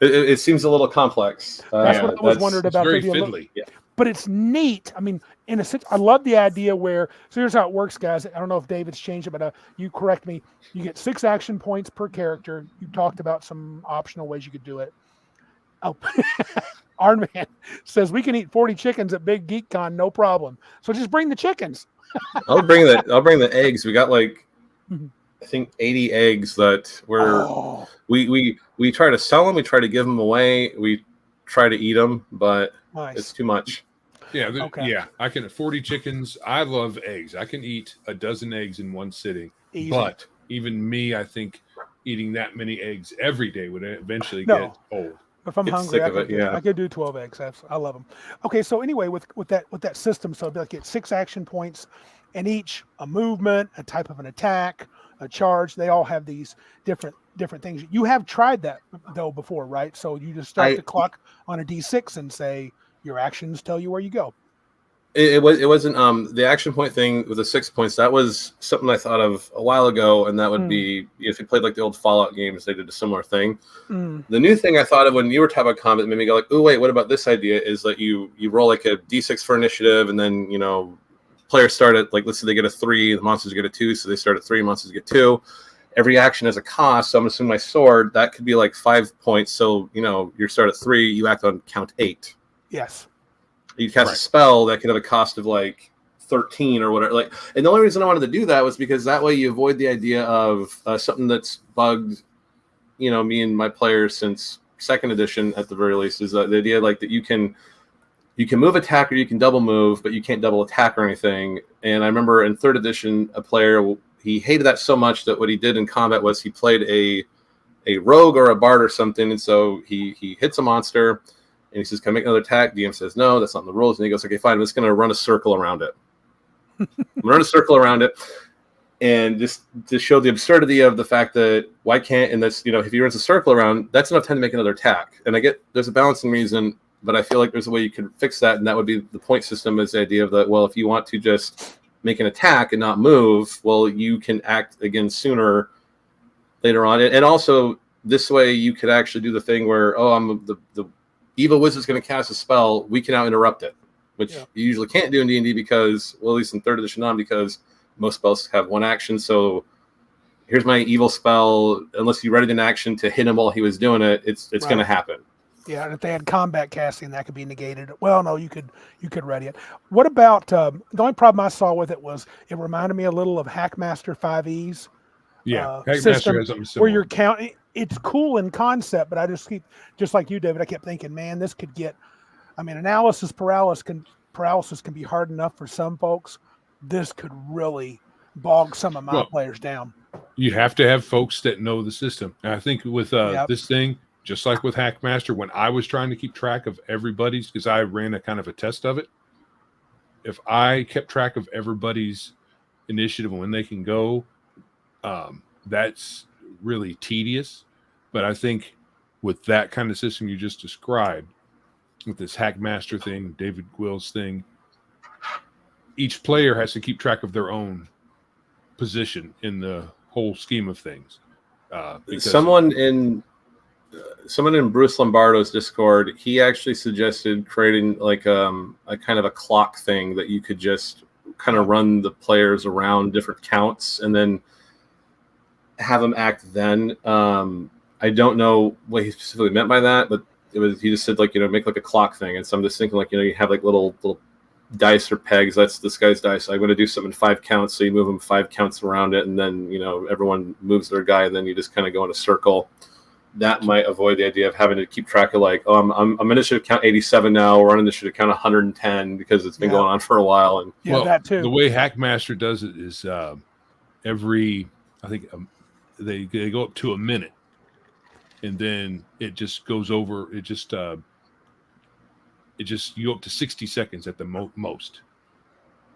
it seems a little complex.
That's what I was wondering
It's
about.
very
maybe a little-
fiddly.
but it's neat. I mean, in a sense, I love the idea where, so here's how it works, guys. I don't know if David's changed it, but you correct me. You get 6 action points per character. You talked about some optional ways you could do it. Oh, Iron Man says we can eat 40 chickens at Big Geek Con, no problem. So just bring the chickens.
I'll bring the eggs. We got like
Mhm.
I think 80 eggs that
Oh,
we try to sell them. We try to give them away. We try to eat them, but
nice.
it's too much.
Yeah,
Okay.
yeah. I can 40 chickens. I love eggs. I can eat a dozen eggs in one sitting.
Easy.
But even me, I think eating that many eggs every day would eventually
No.
get old.
If I'm
Get
hungry,
sick
I
of
could,
it, yeah.
I could do 12 eggs. I love them. Okay, so anyway, with that system, so it'd be like it's 6 action points, and each a movement, a type of an attack, a charge. They all have these different things. You have tried that though before, right? So you just start the clock on a D6 and say your actions tell you where you go.
It wasn't the action point thing with the 6 points. That was something I thought of a while ago, and that would be if you played like the old Fallout games, they did a similar thing. The new thing I thought of when you were talking about combat made me go like, oh wait, what about this idea? Is that you roll like a D6 for initiative, and then players start at like let's say they get a 3, the monsters get a 2, so they start at 3, monsters get 2. Every action has a cost, so I'm assuming my sword that could be like 5 points. So you start at 3, you act on count 8.
Yes.
You cast a spell that could have a cost of like 13 or whatever. Like, and the only reason I wanted to do that was because that way you avoid the idea of something that's bugged, me and my players since 2nd edition at the very least is the idea like that you can move attack or you can double move, but you can't double attack or anything. And I remember in 3rd edition, a player he hated that so much that what he did in combat was he played a rogue or a bard or something, and so he hits a monster. And he says, can I make another attack? DM says, no, that's not in the rules. And he goes, okay, fine. I'm just going to run a circle around it. I'm going to run a circle around it. And just to show the absurdity of the fact that why can't, and that's, if he runs a circle around, that's enough time to make another attack. And I get there's a balancing reason, but I feel like there's a way you can fix that. And that would be the point system is the idea of that, well, if you want to just make an attack and not move, well, you can act again sooner later on. And also this way you could actually do the thing where, I'm the evil wizard's going to cast a spell, we can now interrupt it, which you usually can't do in D&D because, well, at least in 3rd edition on, because most spells have one action. So here's my evil spell. Unless you readied an action to hit him while he was doing it, it's going to happen.
Yeah, and if they had combat casting, that could be negated. Well, no, you could ready it. What about the only problem I saw with it was it reminded me a little of Hackmaster 5e's.
Yeah,
system
Hackmaster has something similar.
where you're counting. It's cool in concept, but I just like you, David, I kept thinking, man, this could get. I mean, analysis paralysis can be hard enough for some folks. This could really bog some of my players down.
You have to have folks that know the system. And I think with this thing, just like with Hackmaster, when I was trying to keep track of everybody's, because I ran a kind of a test of it, if I kept track of everybody's initiative and when they can go, that's really tedious. But I think with that kind of system you just described, with this Hackmaster thing, David Guyll's thing, each player has to keep track of their own position in the whole scheme of things.
Someone in Bruce Lombardo's Discord, he actually suggested creating like a kind of a clock thing that you could just kind of run the players around different counts and then have them act then. I don't know what he specifically meant by that, but he just said like, make like a clock thing. And so I'm just thinking like, you have like little dice or pegs. That's this guy's dice. I'm going to do something in 5 counts. So you move them 5 counts around it. And then, everyone moves their guy. And then you just kind of go in a circle. that might avoid the idea of having to keep track of like, oh, I'm initiative count 87 now, or on initiative count 110 because it's been going on for a while. And
that too.
The way Hackmaster does it is every, I think they go up to a minute, and then it just goes over. It just you go up to 60 seconds at the most,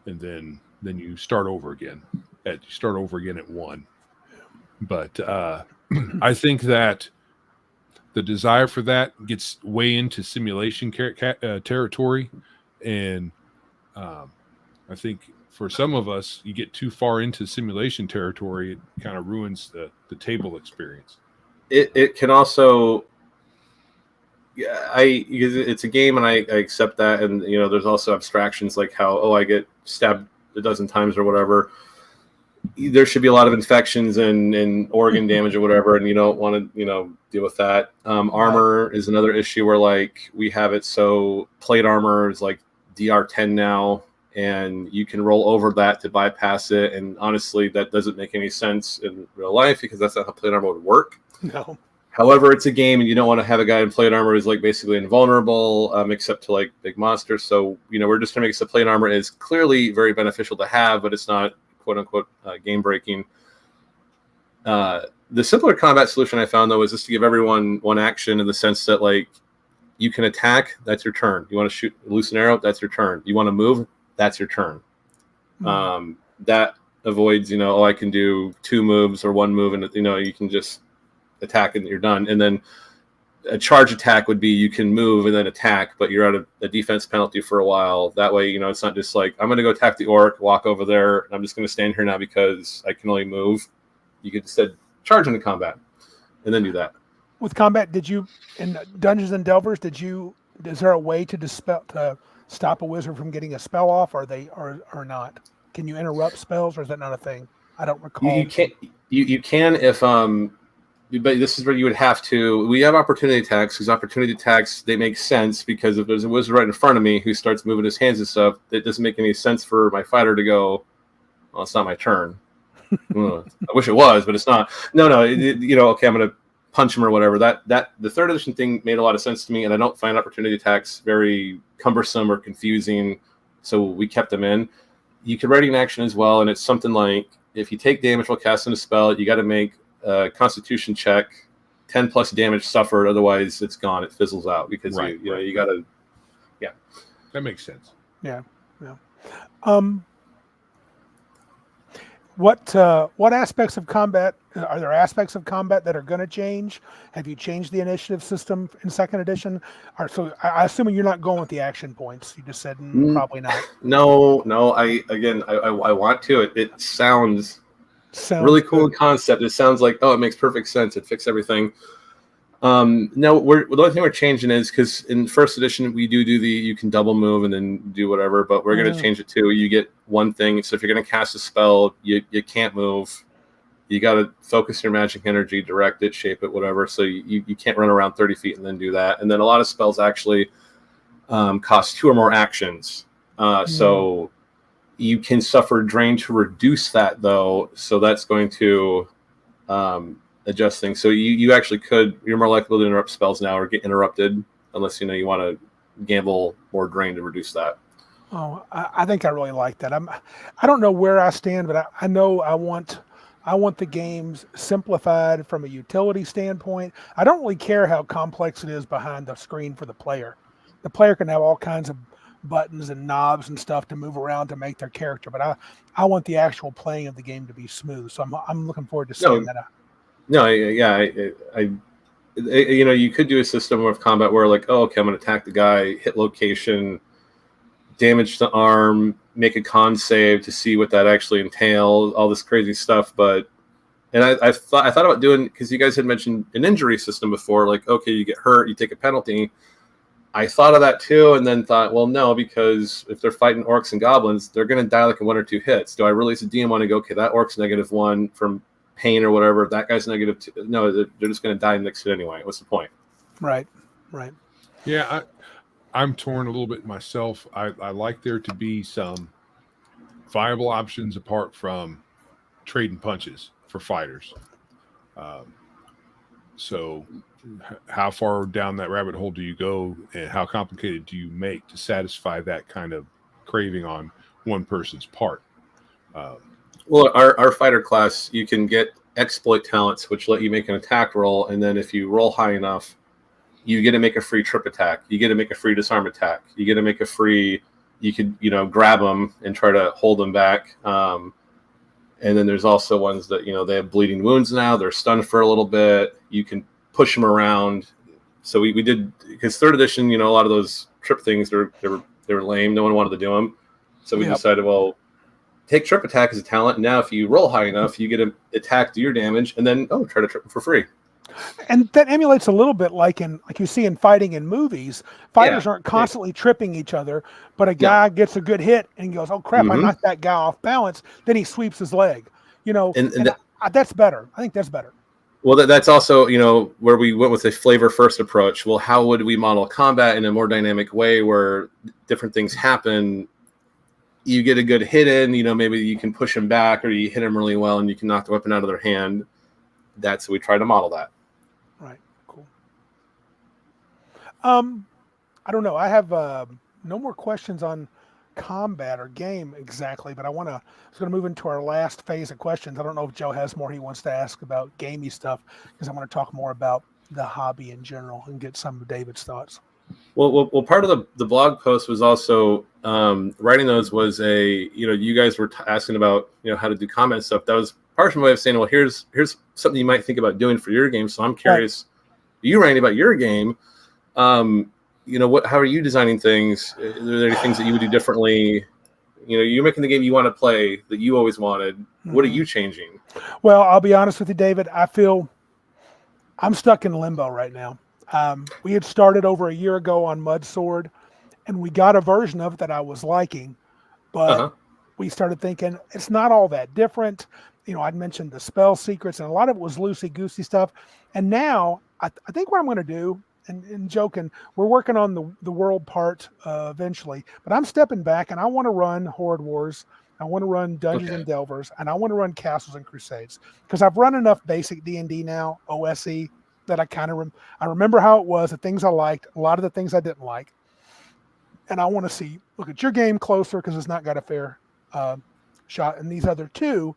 and then you start over again. You start over again at 1. But I think that the desire for that gets way into simulation territory, and I think for some of us, you get too far into simulation territory, it kind of ruins the table experience.
It can also, it's a game, and I accept that, and there's also abstractions like how I get stabbed a dozen times or whatever. There should be a lot of infections and organ damage or whatever, and you don't want to deal with that. Armor is another issue where like we have it so plate armor is like DR10 now, and you can roll over that to bypass it, and honestly that doesn't make any sense in real life because that's not how plate armor would work.
No.
However, it's a game, and you don't want to have a guy in plate armor who's like basically invulnerable, except to like big monsters. So we're just trying to make it so plate armor is clearly very beneficial to have, but it's not quote unquote game breaking. The simpler combat solution I found though is just to give everyone one action in the sense that like you can attack, that's your turn. You want to shoot loose an arrow, that's your turn. You want to move, that's your turn. That avoids I can do 2 moves or 1 move, and you can just attack and you're done. And then a charge attack would be you can move and then attack, but you're at a defense penalty for a while. That way, it's not just like I'm going to go attack the orc, walk over there, and I'm just going to stand here now because I can only move. You could instead charge into combat and then do that.
With combat, did you in Dungeons and Delvers? Is there a way to stop a wizard from getting a spell off? Or not? Can you interrupt spells, or is that not a thing? I don't recall.
You can't. You can if But this is where you would have to. We have opportunity attacks because opportunity attacks, they make sense because if there's a wizard right in front of me who starts moving his hands and stuff, it doesn't make any sense for my fighter to go, well, it's not my turn. I wish it was, but it's not. No. Okay, I'm going to punch him or whatever. That the 3rd edition thing made a lot of sense to me, and I don't find opportunity attacks very cumbersome or confusing, so we kept them in. You could ready an action as well, and it's something like if you take damage while casting a spell, you got to make Constitution check, 10 plus damage suffered, otherwise it's gone, it fizzles out because you gotta
that makes sense.
What aspects of combat are there aspects of combat that are going to change? Have you changed the initiative system in 2nd edition? I assuming you're not going with the action points. You just said probably not.
No, I want to. It sounds really cool in concept. It sounds like, it makes perfect sense. It fixed everything. No, the only thing we're changing is because in 1st edition we do you can double move and then do whatever, but we're going to change it to you get one thing. So if you're going to cast a spell, you can't move. You got to focus your magic energy, direct it, shape it, whatever. So you can't run around 30 feet and then do that. And then a lot of spells actually cost 2 or more actions. So you can suffer drain to reduce that, though. So that's going to adjust things. So you actually you're more likely to interrupt spells now or get interrupted unless you want to gamble more drain to reduce that.
Oh, I think I really like that. I don't know where I stand, but I know I want the games simplified from a utility standpoint. I don't really care how complex it is behind the screen for the player. The player can have all kinds of buttons and knobs and stuff to move around to make their character, but I want the actual playing of the game to be smooth. So I'm looking forward to seeing that.
No, you could do a system of combat where like, I'm going to attack the guy, hit location, damage the arm, make a con save to see what that actually entails, all this crazy stuff. But I thought about doing, because you guys had mentioned an injury system before, like, okay, you get hurt, you take a penalty. I thought of that too, and then thought, well, no, because if they're fighting orcs and goblins, they're going to die like in 1 or 2 hits. Do I really, as a DM, want to go, okay, that orc's -1 from pain or whatever, that guy's -2? No, they're just going to die next to it anyway. What's the point?
Right.
Yeah, I'm torn a little bit myself. I like there to be some viable options apart from trading punches for fighters. So how far down that rabbit hole do you go, and how complicated do you make to satisfy that kind of craving on one person's part?
Well, our fighter class, you can get exploit talents, which let you make an attack roll, and then if you roll high enough, you get to make a free trip attack. You get to make a free disarm attack. You get to make a free. You could grab them and try to hold them back. And then there's also ones that they have bleeding wounds now. They're stunned for a little bit. You can push them around. So we did, because third edition, a lot of those trip things they were lame. No one wanted to do them. So we decided, well, take trip attack as a talent. And now if you roll high enough, you get to attack, do your damage, and then try to trip them for free.
And that emulates a little bit like you see in fighting in movies. Fighters aren't constantly tripping each other, but a guy gets a good hit and goes, "Oh crap! I knocked that guy off balance." Then he sweeps his leg. That's better. I think that's better.
Well, that's also where we went with a flavor first approach. Well, how would we model combat in a more dynamic way where different things happen? You get a good hit in, maybe you can push him back, or you hit him really well and you can knock the weapon out of their hand. We try to model that.
Right. Cool. I don't know. I have no more questions on combat or game exactly, but I was going to move into our last phase of questions. I don't know if Joe has more he wants to ask about gamey stuff, because I want to talk more about the hobby in general and get some of David's thoughts.
Well, part of the blog post was also writing those was you guys were asking about how to do combat stuff. That was part of my way of saying, well, here's something you might think about doing for your game. So I'm curious, you writing about your game. How are you designing things? Are there any things that you would do differently? You're making the game you want to play that you always wanted. Mm-hmm. What are you changing?
Well, I'll be honest with you, David. I feel I'm stuck in limbo right now. We had started over a year ago on Mud Sword, and we got a version of it that I was liking, but we started thinking it's not all that different. I'd mentioned the spell secrets, and a lot of it was loosey-goosey stuff. And now I think what I'm going to do, and joking, we're working on the world part eventually, but I'm stepping back, and I want to run Horde Wars. I want to run Dungeons and Delvers, and I want to run Castles and Crusades, because I've run enough basic D&D now, OSE, that I remember how it was, the things I liked, a lot of the things I didn't like. And I want to look at your game closer, because it's not got a fair shot in these other two.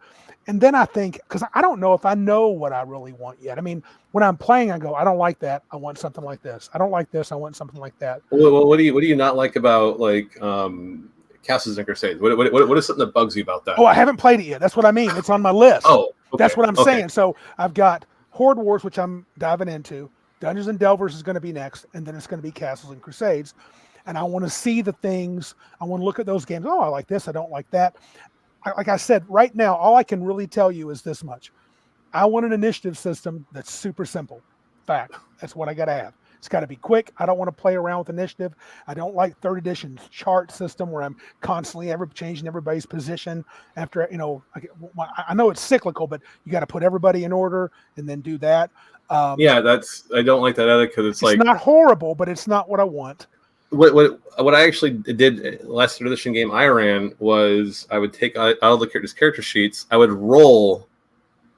And then I think, because I don't know if I know what I really want yet. I mean, when I'm playing, I go, I don't like that. I want something like this. I don't like this. I want something like that.
Well, what do you not like about Castles and Crusades? What is something that bugs you about that?
Oh, I haven't played it yet. That's what I mean. It's on my list.
Oh, okay.
That's what I'm saying. So I've got Horde Wars, which I'm diving into. Dungeons and Delvers is going to be next, and then it's going to be Castles and Crusades. And I want to see the things. I want to look at those games. Oh, I like this. I don't like that. Like I said, right now, all I can really tell you is this much. I want an initiative system that's super simple. Fact. That's what I got to have. It's got to be quick. I don't want to play around with initiative. I don't like third edition's chart system where I'm constantly changing everybody's position after, I know it's cyclical, but you got to put everybody in order and then do that.
I don't like that either, because it's
not horrible, but it's not what I want.
What I actually did last third edition game I ran was I would take out of the character sheets, I would roll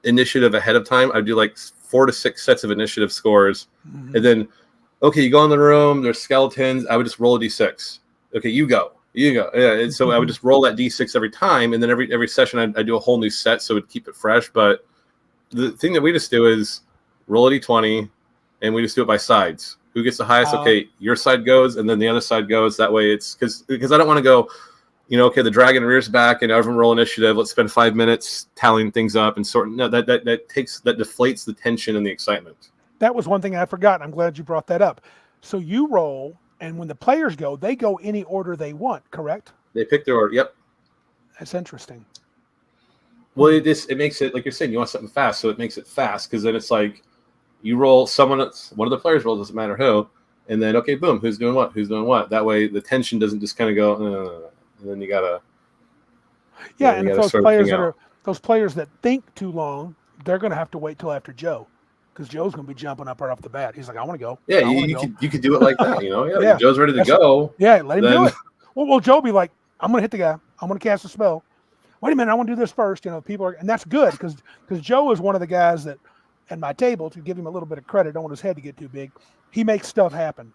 initiative ahead of time. I'd do like 4 to 6 sets of initiative scores, and then you go in the room, there's skeletons, I would just roll a d6. Okay, you go. Yeah, and so I would just roll that d6 every time, and then every session I'd do a whole new set, so it would keep it fresh. But the thing that we just do is roll a d20, and we just do it by sides. Who gets the highest? Okay, your side goes, and then the other side goes. That way it's because I don't want to go, the dragon rears back and everyone roll initiative. Let's spend 5 minutes tallying things up and sorting. No, that deflates the tension and the excitement.
That was one thing I forgot. I'm glad you brought that up. So you roll, and when the players go, they go any order they want, correct?
They pick their order. Yep.
That's interesting.
Well, it makes it, like you're saying, you want something fast, so it makes it fast, because then it's like you roll one of the players rolls, doesn't matter who, and then boom, who's doing what? That way the tension doesn't just kind of go, and then you gotta.
Yeah, and if those players that think too long, they're going to have to wait till after Joe, because Joe's going to be jumping up right off the bat. He's like, I want to go.
Yeah, you could do it like that, Yeah, Joe's ready to go.
Yeah, let him do it. Well, Joe be like, I'm going to hit the guy. I'm going to cast a spell. Wait a minute, I want to do this first. People are, and that's good, because Joe is one of the guys that at my table, to give him a little bit of credit, don't want his head to get too big, he makes stuff happen.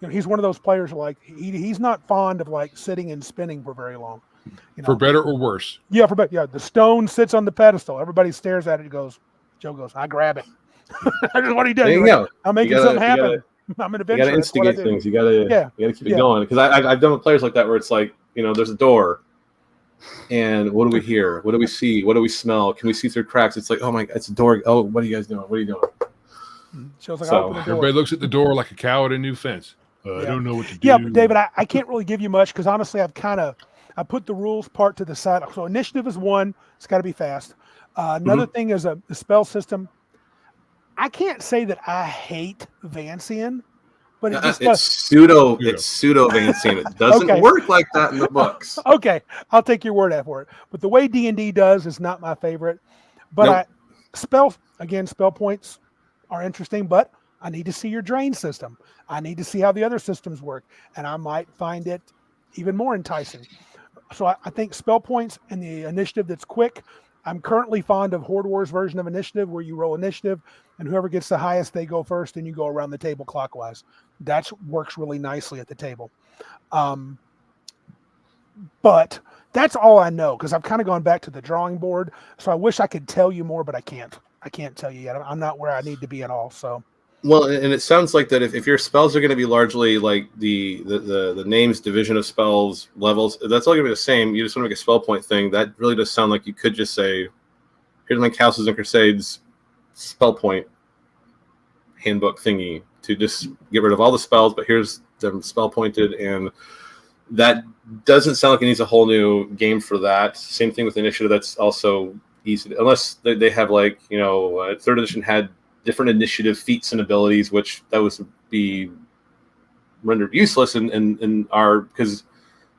He's one of those players like he's not fond of like sitting and spinning for very long.
For better or worse.
Yeah, for better. Yeah, the stone sits on the pedestal. Everybody stares at it. Joe goes, I grab it. What are you doing?
There you go.
I'm making something happen. I'm an adventurer.
You got to instigate things. You got to keep it going. Because I've done with players like that where it's like, there's a door, and what do we hear? What do we see? What do we smell? Can we see through cracks? It's like, oh my, it's a door. Oh, what are you guys doing? What are you doing?
Everybody looks at the door like a cow at a new fence. I don't know what to do.
Yeah, but David, I can't really give you much because honestly, I put the rules part to the side. So initiative is one. It's got to be fast. Another thing is the spell system. I can't say that I hate Vancian, but
it's pseudo Vancian. It doesn't work like that in the books.
Okay, I'll take your word for it. But the way D&D does is not my favorite. But spell points are interesting, but I need to see your drain system. I need to see how the other systems work, and I might find it even more enticing. So I think spell points and the initiative that's quick. I'm currently fond of Horde Wars version of initiative where you roll initiative and whoever gets the highest, they go first and you go around the table clockwise. That works really nicely at the table. But that's all I know because I've kind of gone back to the drawing board. So I wish I could tell you more, but I can't. I can't tell you yet. I'm not where I need to be at all. So.
Well, and it sounds like that if your spells are going to be largely like the names, division of spells, levels, that's all going to be the same. You just want to make a spell point thing. That really does sound like you could just say, here's my Castles and Crusades spell point handbook thingy to just get rid of all the spells, but here's them spell pointed, and that doesn't sound like it needs a whole new game for that. Same thing with initiative. That's also easy, unless they have like, third edition had different initiative feats and abilities, which that would be rendered useless in our, because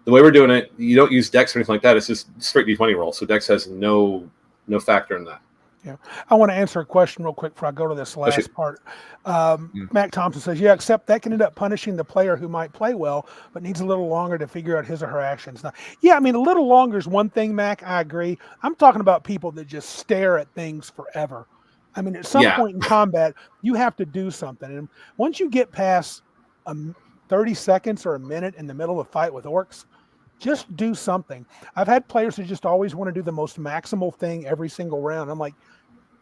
the way we're doing it, you don't use Dex or anything like that. It's just straight D20 roll. So Dex has no factor in that.
Yeah, I want to answer a question real quick before I go to this last part. Mac Thompson says, yeah, except that can end up punishing the player who might play well, but needs a little longer to figure out his or her actions. Now, yeah, I mean, a little longer is one thing, Mac. I agree. I'm talking about people that just stare at things forever. I mean, at some point in combat, you have to do something. And once you get past 30 seconds or a minute in the middle of a fight with orcs, just do something. I've had players who just always want to do the most maximal thing every single round. I'm like,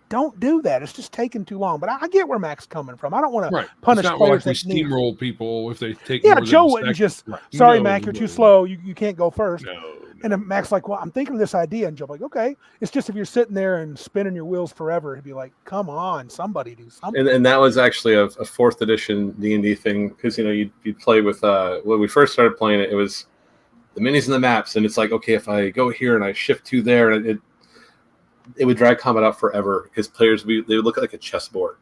don't do that. It's just taking too long. But I get where Mac's coming from. I don't want to punish players that need.
Steamroll people if they take.
Yeah, Joe wouldn't just. Sorry, Mac, you're too slow. You can't go first.
No.
And then Mac's like, well, I'm thinking of this idea. And Joe's like, okay. It's just if you're sitting there and spinning your wheels forever, he'd be like, come on, somebody do something.
And that was actually a 4th edition D&D thing because, you'd play with, when we first started playing it, it was the minis and the maps. And it's like, okay, if I go here and I shift to there, it would drag combat out forever because players, they would look like a chessboard.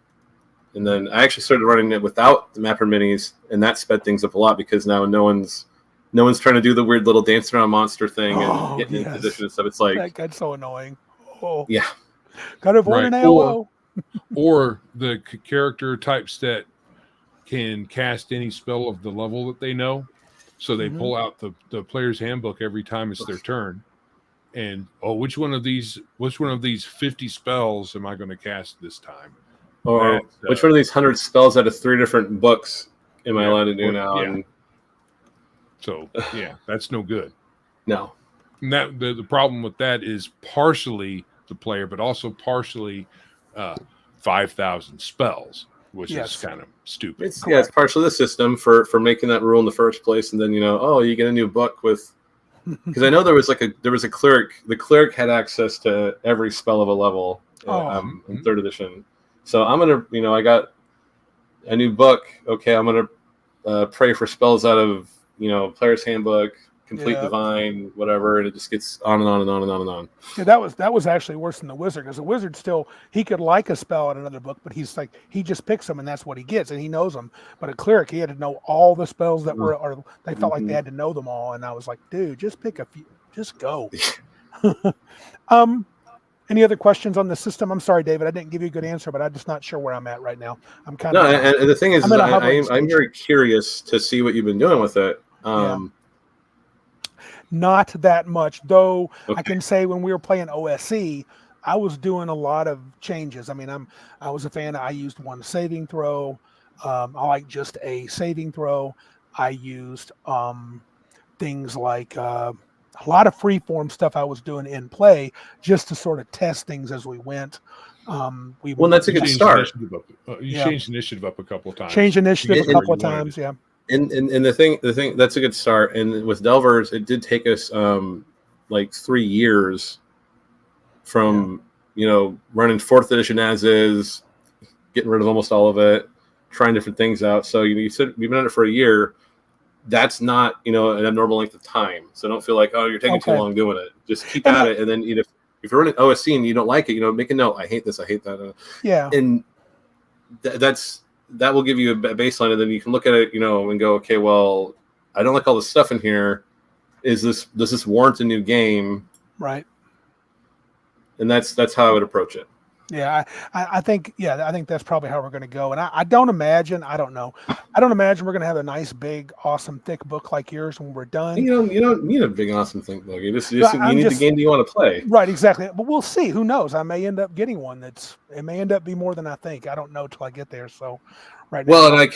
And then I actually started running it without the mapper minis, and that sped things up a lot because now no one's trying to do the weird little dance around monster thing and getting in position and stuff. It's like
that's so annoying. Oh
yeah,
gotta avoid an AOO.
Or the character types that can cast any spell of the level that they know, so they pull out the player's handbook every time it's their turn, and which one of these 50 spells am I going to cast this time?
Or which one of these 100 spells out of 3 different books am I allowed to do now?
Yeah. So that's no good.
No.
And that the problem with that is partially the player, but also partially 5,000 spells, which is kind of stupid.
It's partially the system for making that rule in the first place, and then you get a new book with. Because I know there was a cleric. The cleric had access to every spell of a level in 3rd edition. So I'm gonna, I got a new book. Okay, I'm gonna pray for spells out of player's handbook, complete divine, whatever, and it just gets on and on and on and on and on.
Yeah, that was actually worse than the wizard because the wizard he could like a spell in another book, but he just picks them and that's what he gets and he knows them. But a cleric, he had to know all the spells that were, or they felt like they had to know them all. And I was like, dude, just pick a few, just go. Any other questions on the system? I'm sorry, David, I didn't give you a good answer, but I'm just not sure where I'm at right now. I'm kind of
and the thing is I'm very curious to see what you've been doing with it.
Not that much, though. Okay. I can say when we were playing OSE, I was doing a lot of changes. I mean, I was a fan. I used one saving throw. I like just a saving throw. I used things like a lot of freeform stuff I was doing in play just to sort of test things as we went.
Well, that's a good start.
You changed initiative up a couple of times.
Changed initiative a couple of times, yeah.
And the thing that's a good start. And with Delvers, it did take us like 3 years from running 4th edition as is, getting rid of almost all of it, trying different things out. So you said you've been at it for a year. That's not an abnormal length of time. So don't feel like, oh, you're taking too long doing it. Just keep at it, and then if you're running OSC and you don't like it, make a note. I hate this. I hate that.
Yeah.
And that will give you a baseline, and then you can look at it, and go, okay, well, I don't like all this stuff in here. Does this warrant a new game?
Right.
And that's how I would approach it.
Yeah, I think that's probably how we're going to go. And I don't imagine we're going to have a nice, big, awesome, thick book like yours when we're done.
You don't need a big, awesome, thick book. You need the game that you want to play.
Right, exactly. But we'll see. Who knows? I may end up getting one it may end up be more than I think. I don't know till I get there. So, right now.
Well, and I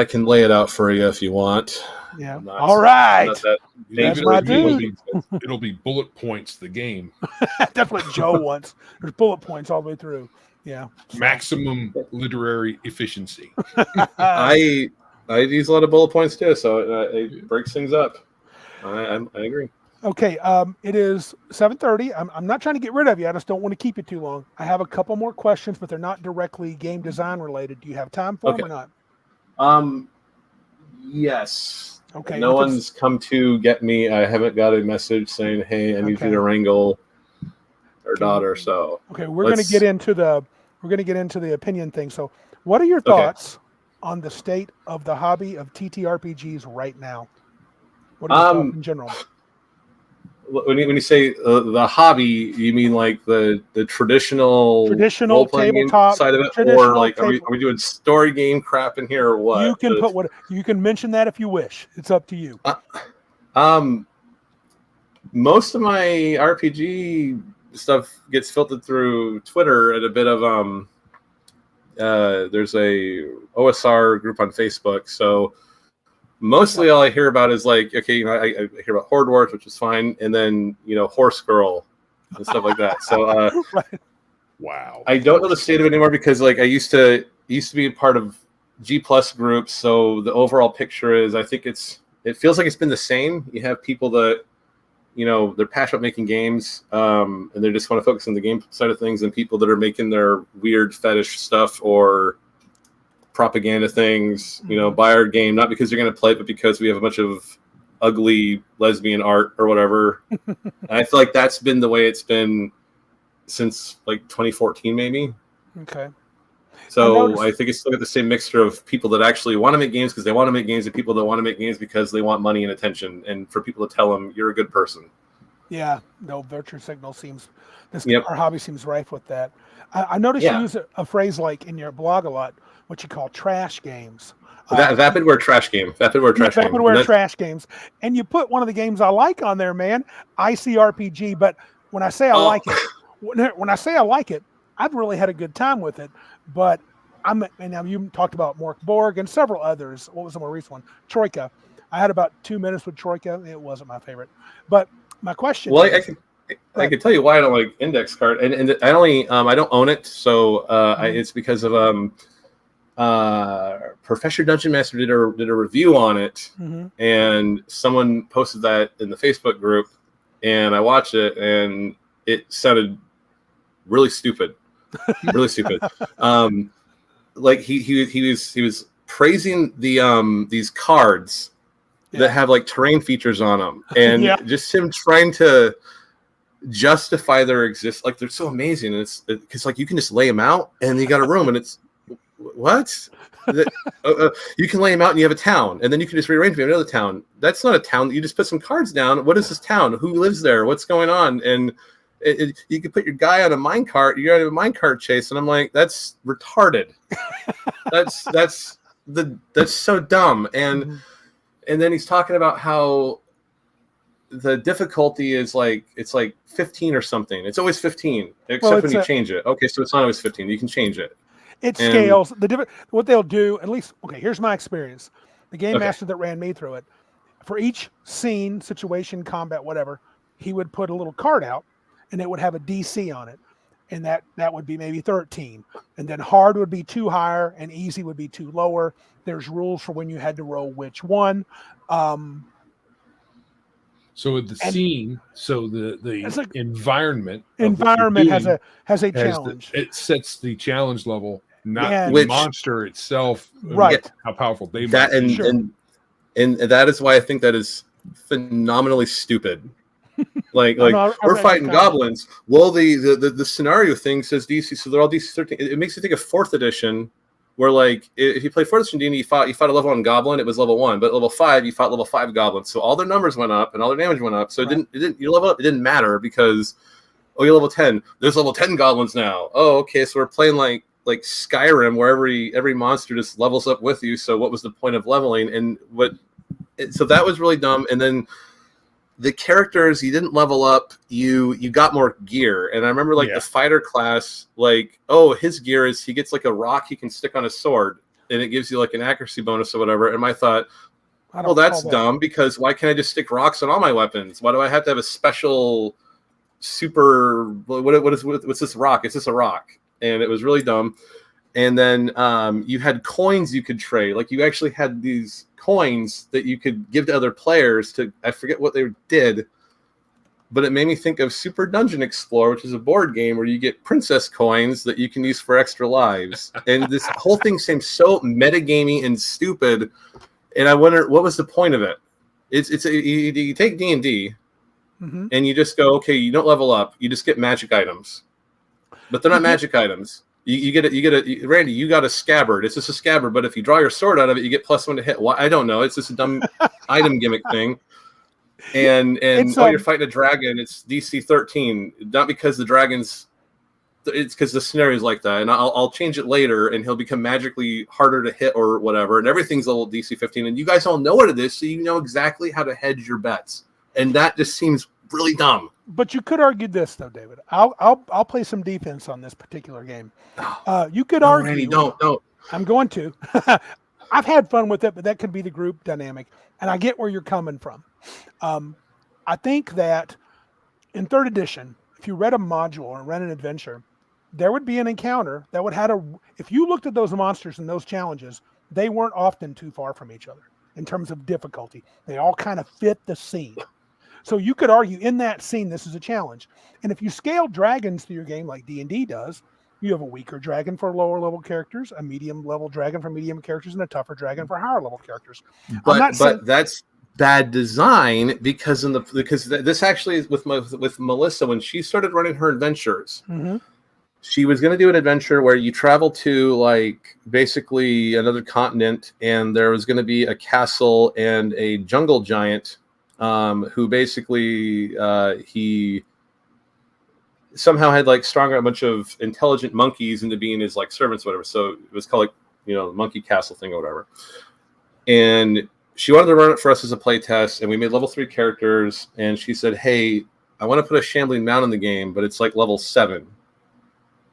can lay it out for you if you want.
Yeah. All right.
That's my dude. It'll be bullet points. The game.
That's what Joe wants. There's bullet points all the way through. Yeah.
Maximum literary efficiency.
I use a lot of bullet points too, so it breaks things up. I agree.
Okay. It is 7:30. I'm not trying to get rid of you. I just don't want to keep you too long. I have a couple more questions, but they're not directly game design related. Do you have time for them or not?
Yes.
Okay.
No one's come to get me. I haven't got a message saying, "Hey, I need you to wrangle our daughter." So
we're going to get into the opinion thing. So, what are your thoughts on the state of the hobby of TTRPGs right now? What are your thoughts in general?
When you say the hobby, you mean like the traditional
tabletop
side of it, or like are we doing story game crap in here, or what?
You can mention that if you wish. It's up to you.
Most of my RPG stuff gets filtered through Twitter and a bit of there's a OSR group on Facebook, so. Mostly all I hear about is like, I hear about Horde Wars, which is fine, and then, Horse Girl and stuff like that. So,
wow.
I don't know the state of it anymore because like I used to be a part of G+ groups. So the overall picture is, I think it feels like it's been the same. You have people that, they're passionate about making games, and they just want to focus on the game side of things, and people that are making their weird fetish stuff or propaganda things, buy our game, not because you're going to play it, but because we have a bunch of ugly lesbian art or whatever. And I feel like that's been the way it's been since like 2014, maybe.
Okay.
So I think it's still got the same mixture of people that actually want to make games because they want to make games, and people that want to make games because they want money and attention, and for people to tell them you're a good person.
Yeah, no, virtue signal seems. Our hobby seems rife with that. I noticed you use a phrase like in your blog a lot, what you call trash games.
Vapidware trash game.
Vapidware trash games. And you put one of the games I like on there, man. ICRPG. But when I say I like it, I've really had a good time with it. But and now you talked about Mork Borg and several others. What was the more recent one? Troika. I had about 2 minutes with Troika. It wasn't my favorite. But my question is,
I can tell you why I don't like Index Card, and I don't own it, so it's because of Professor Dungeon Master did a review on it, and someone posted that in the Facebook group, and I watched it, and it sounded really stupid, really stupid. Like he was praising the these cards that have like terrain features on them, and just him trying to justify their existence. Like they're so amazing, and it's because like you can just lay them out, and you got a room, and it's what you can lay them out, and you have a town, and then you can just rearrange them in another town. That's not a town. You just put some cards down. What is this town? Who lives there? What's going on? And you can put your guy on a minecart. You're on a minecart chase, and I'm like, that's retarded. that's so dumb. And then he's talking about how the difficulty is like it's like 15 or something. It's always 15, except
Well,
when you change it. Okay, so it's not always 15. You can change it.
It scales. What they'll do, at least, okay, here's my experience. The game master that ran me through it, for each scene, situation, combat, whatever, he would put a little card out, and it would have a DC on it, and that would be maybe 13. And then hard would be 2 higher, and easy would be 2 lower. There's rules for when you had to roll which one.
So with the scene, so the environment has a challenge.
it
sets the challenge level, not the monster itself.
Right.
How powerful they
that
might be.
And that is why I think that is phenomenally stupid. Like we're fighting goblins. Well, the scenario thing says DC, so they're all DC 13. It makes you think of 4th edition, where like if you play 4th edition D&D, you fought a level 1 goblin, it was level 1, but level 5 you fought level 5 goblins. So all their numbers went up and all their damage went up. So it didn't you level up. It didn't matter because you're level 10. There's level 10 goblins now. Oh, okay. So we're playing like Skyrim, where every monster just levels up with you. So what was the point of leveling? And so that was really dumb. And then the characters, you didn't level up, you got more gear. And I remember the fighter class, his gear is he gets like a rock he can stick on his sword, and it gives you like an accuracy bonus or whatever. And I thought, well, that's dumb, because why can't I just stick rocks on all my weapons? Why do I have to have a special super what's this rock? Is this a rock? And it was really dumb. And then you had coins you could trade. Like you actually had these coins that you could give to other players to, I forget what they did, but it made me think of Super Dungeon Explorer, which is a board game where you get princess coins that you can use for extra lives. And this whole thing seems so metagamey and stupid. And I wonder, what was the point of it? You take D&D and you just go, okay, you don't level up. You just get magic items, but they're not magic items. You get a Randy. You got a scabbard. It's just a scabbard, but if you draw your sword out of it, you get +1 to hit. Why? I don't know. It's just a dumb item gimmick thing. And you're fighting a dragon. It's DC 13, not because the dragons. It's because the scenario is like that. And I'll change it later, and he'll become magically harder to hit or whatever. And everything's level DC 15, and you guys all know what it is, so you know exactly how to hedge your bets. And that just seems really dumb.
But you could argue this, though, David. I'll play some defense on this particular game. You could argue.
Randy, don't.
I'm going to. I've had fun with it, but that could be the group dynamic, and I get where you're coming from. I think that in 3rd edition, if you read a module or read an adventure, there would be an encounter that would if you looked at those monsters and those challenges, they weren't often too far from each other in terms of difficulty. They all kind of fit the scene. So you could argue in that scene, this is a challenge. And if you scale dragons to your game like D&D does, you have a weaker dragon for lower level characters, a medium level dragon for medium characters, and a tougher dragon for higher level characters.
But that's bad design, because this actually is with Melissa, when she started running her adventures, she was going to do an adventure where you travel to like basically another continent, and there was going to be a castle and a jungle giant who basically he somehow had like strung a bunch of intelligent monkeys into being his like servants, whatever. So it was called the monkey castle thing or whatever. And she wanted to run it for us as a play test, and we made level 3 characters. And she said, "Hey, I want to put a shambling mount in the game, but it's like level 7.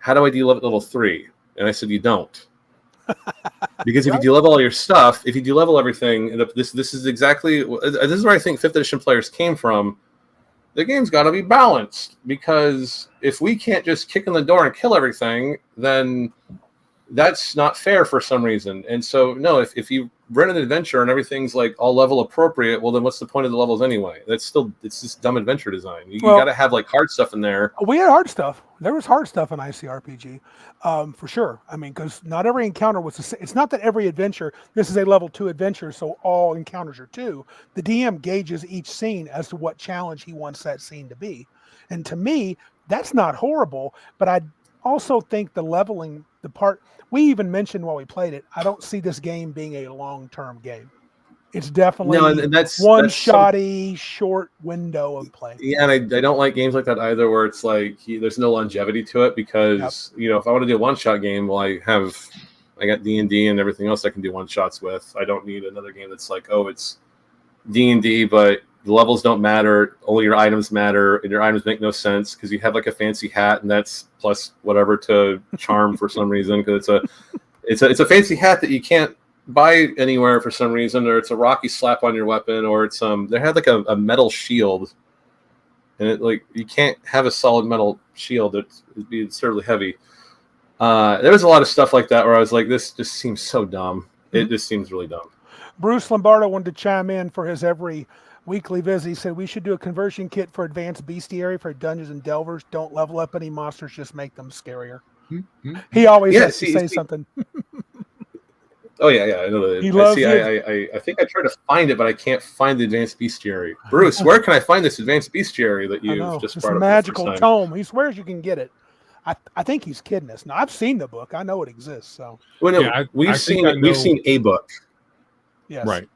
How do I level 3?" And I said, "You don't." Because if you do-level all your stuff, if you do-level everything, this is exactly this is where I think 5th edition players came from. The game's got to be balanced, because if we can't just kick in the door and kill everything, then that's not fair for some reason. And so, no, if you run an adventure and everything's like all level appropriate, well, then what's the point of the levels anyway? It's just dumb adventure design. You got to have like hard stuff in there.
We had hard stuff. There was hard stuff in ICRPG, for sure. I mean, because not every encounter was the same. It's not that every adventure, this is a level 2 adventure, so all encounters are 2. The DM gauges each scene as to what challenge he wants that scene to be. And to me, that's not horrible, but I also think the leveling, the part, we even mentioned while we played it, I don't see this game being a long-term game. It's definitely one-shotty, short window of play.
Yeah, and I don't like games like that either, where it's like there's no longevity to it, because if I want to do a one-shot game, well, I got D&D and everything else I can do one-shots with. I don't need another game that's like, oh, it's D&D, but the levels don't matter. Only your items matter, and your items make no sense because you have like a fancy hat, and that's plus whatever to charm for some reason because it's a fancy hat that you can't buy anywhere for some reason, or it's a rock you slap on your weapon, or it's they had like a metal shield, and it like you can't have a solid metal shield. It'd be absurdly heavy. There was a lot of stuff like that where I was like, this just seems so dumb. It just seems really dumb.
Bruce Lombardo wanted to chime in for his every weekly visit. He said we should do a conversion kit for advanced bestiary for Dungeons and Delvers. Don't level up any monsters, just make them scarier.
Mm-hmm.
He always has to say something.
Oh yeah, I know that.
He loves
I think I tried to find it, but I can't find the advanced bestiary. Bruce, where can I find this advanced bestiary that you've just brought up?
It's a magical tome. He swears you can get it. I think he's kidding us. Now I've seen the book. I know it exists. So
we've seen a book.
Yes.
Right.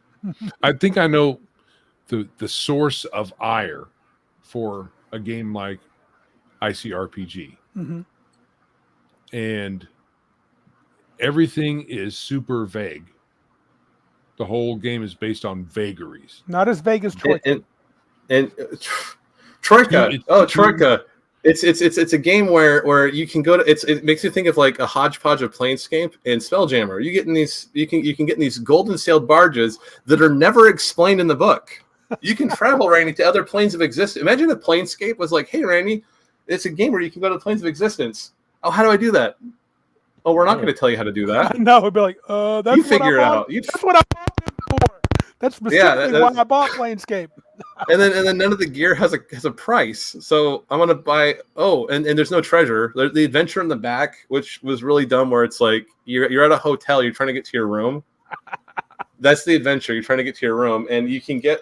I think I know the source of ire for a game like ICRPG.
Mm-hmm.
And everything is super vague. The whole game is based on vagaries.
Not as vague as Troika.
And Troika. Troika. It's a game where you can go to. It makes you think of like a hodgepodge of Planescape and Spelljammer. You can get in these golden sailed barges that are never explained in the book. You can travel, Randy, to other planes of existence. Imagine if Planescape was like, hey, Randy, it's a game where you can go to the planes of existence. Oh, how do I do that? Oh, we're not going to tell you how to do that.
No, it'd be like, that's
you figure it out.
That's what I bought it for. That's specifically why I bought Planescape.
and then none of the gear has a price. So I'm gonna buy. Oh, and there's no treasure. There's the adventure in the back, which was really dumb. Where it's like you're at a hotel, you're trying to get to your room. That's the adventure. You're trying to get to your room, and you can get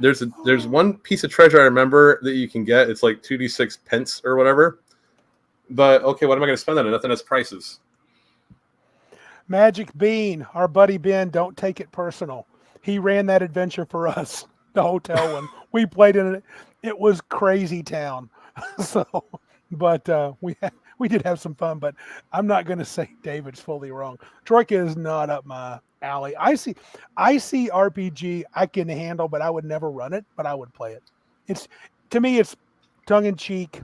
There's one piece of treasure I remember that you can get. It's like 2d6 pence or whatever. But okay, what am I going to spend on it? Nothing has prices.
Magic Bean, our buddy Ben, don't take it personal. He ran that adventure for us, the hotel one. We played in it. It was crazy town. But we did have some fun. But I'm not going to say David's fully wrong. Troika is not up my alley. I see RPG I can handle, but I would never run it. But I would play it. To me, it's tongue in cheek.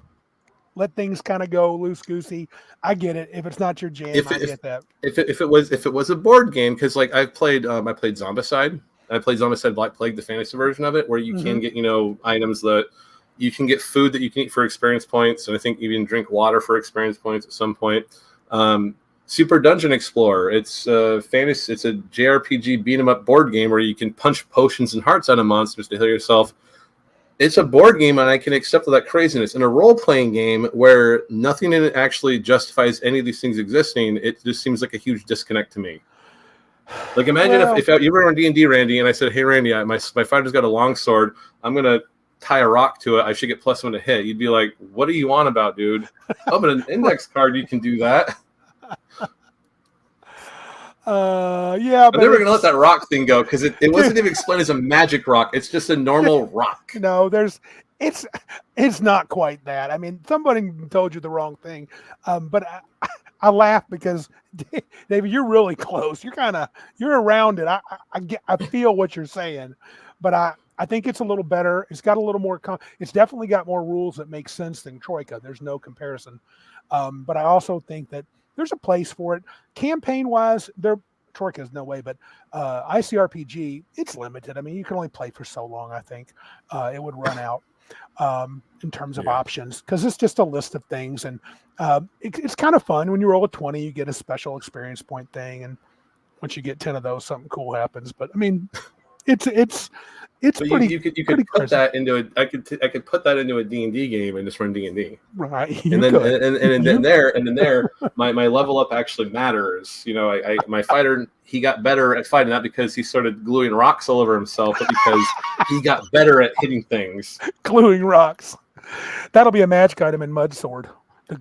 Let things kind of go loose goosey. I get it. If it's not your jam, I get that.
If it was a board game, because like I played Zombicide. I played Zombicide Black Plague, the fantasy version of it, where you can get items that you can get food that you can eat for experience points, and I think even drink water for experience points at some point. Super Dungeon Explorer. It's fantasy. It's a JRPG beat 'em up board game where you can punch potions and hearts out of monsters to heal yourself. It's a board game, and I can accept that craziness. In a role-playing game where nothing in it actually justifies any of these things existing, it just seems like a huge disconnect to me. Like, imagine if you were on D&D, Randy, and I said, hey, Randy, my fighter's got a long sword. I'm going to tie a rock to it. I should get +1 to hit. You'd be like, what are you on about, dude? Oh, but an index card, you can do that.
Yeah,
but I'm never gonna let that rock thing go because it wasn't even explained as a magic rock. It's just a normal rock.
No, it's not quite that. I mean, somebody told you the wrong thing. But I laugh because David, you're really close. You're around it. I feel what you're saying, but I think it's a little better. It's got a little more. It's definitely got more rules that make sense than Troika. There's no comparison. But I also think that there's a place for it. Campaign-wise, Troika is no way, but ICRPG, it's limited. I mean, you can only play for so long, I think. It would run out in terms of options because it's just a list of things. And it's kind of fun. When you roll a 20, you get a special experience point thing. And once you get 10 of those, something cool happens. But, I mean, it's pretty.
You could put that into I could put that into a D&D game and just run D&D.
Right.
And then there, my level up actually matters. My fighter, he got better at fighting, not because he started gluing rocks all over himself, but because he got better at hitting things.
Gluing rocks. That'll be a magic item in Mud Sword. The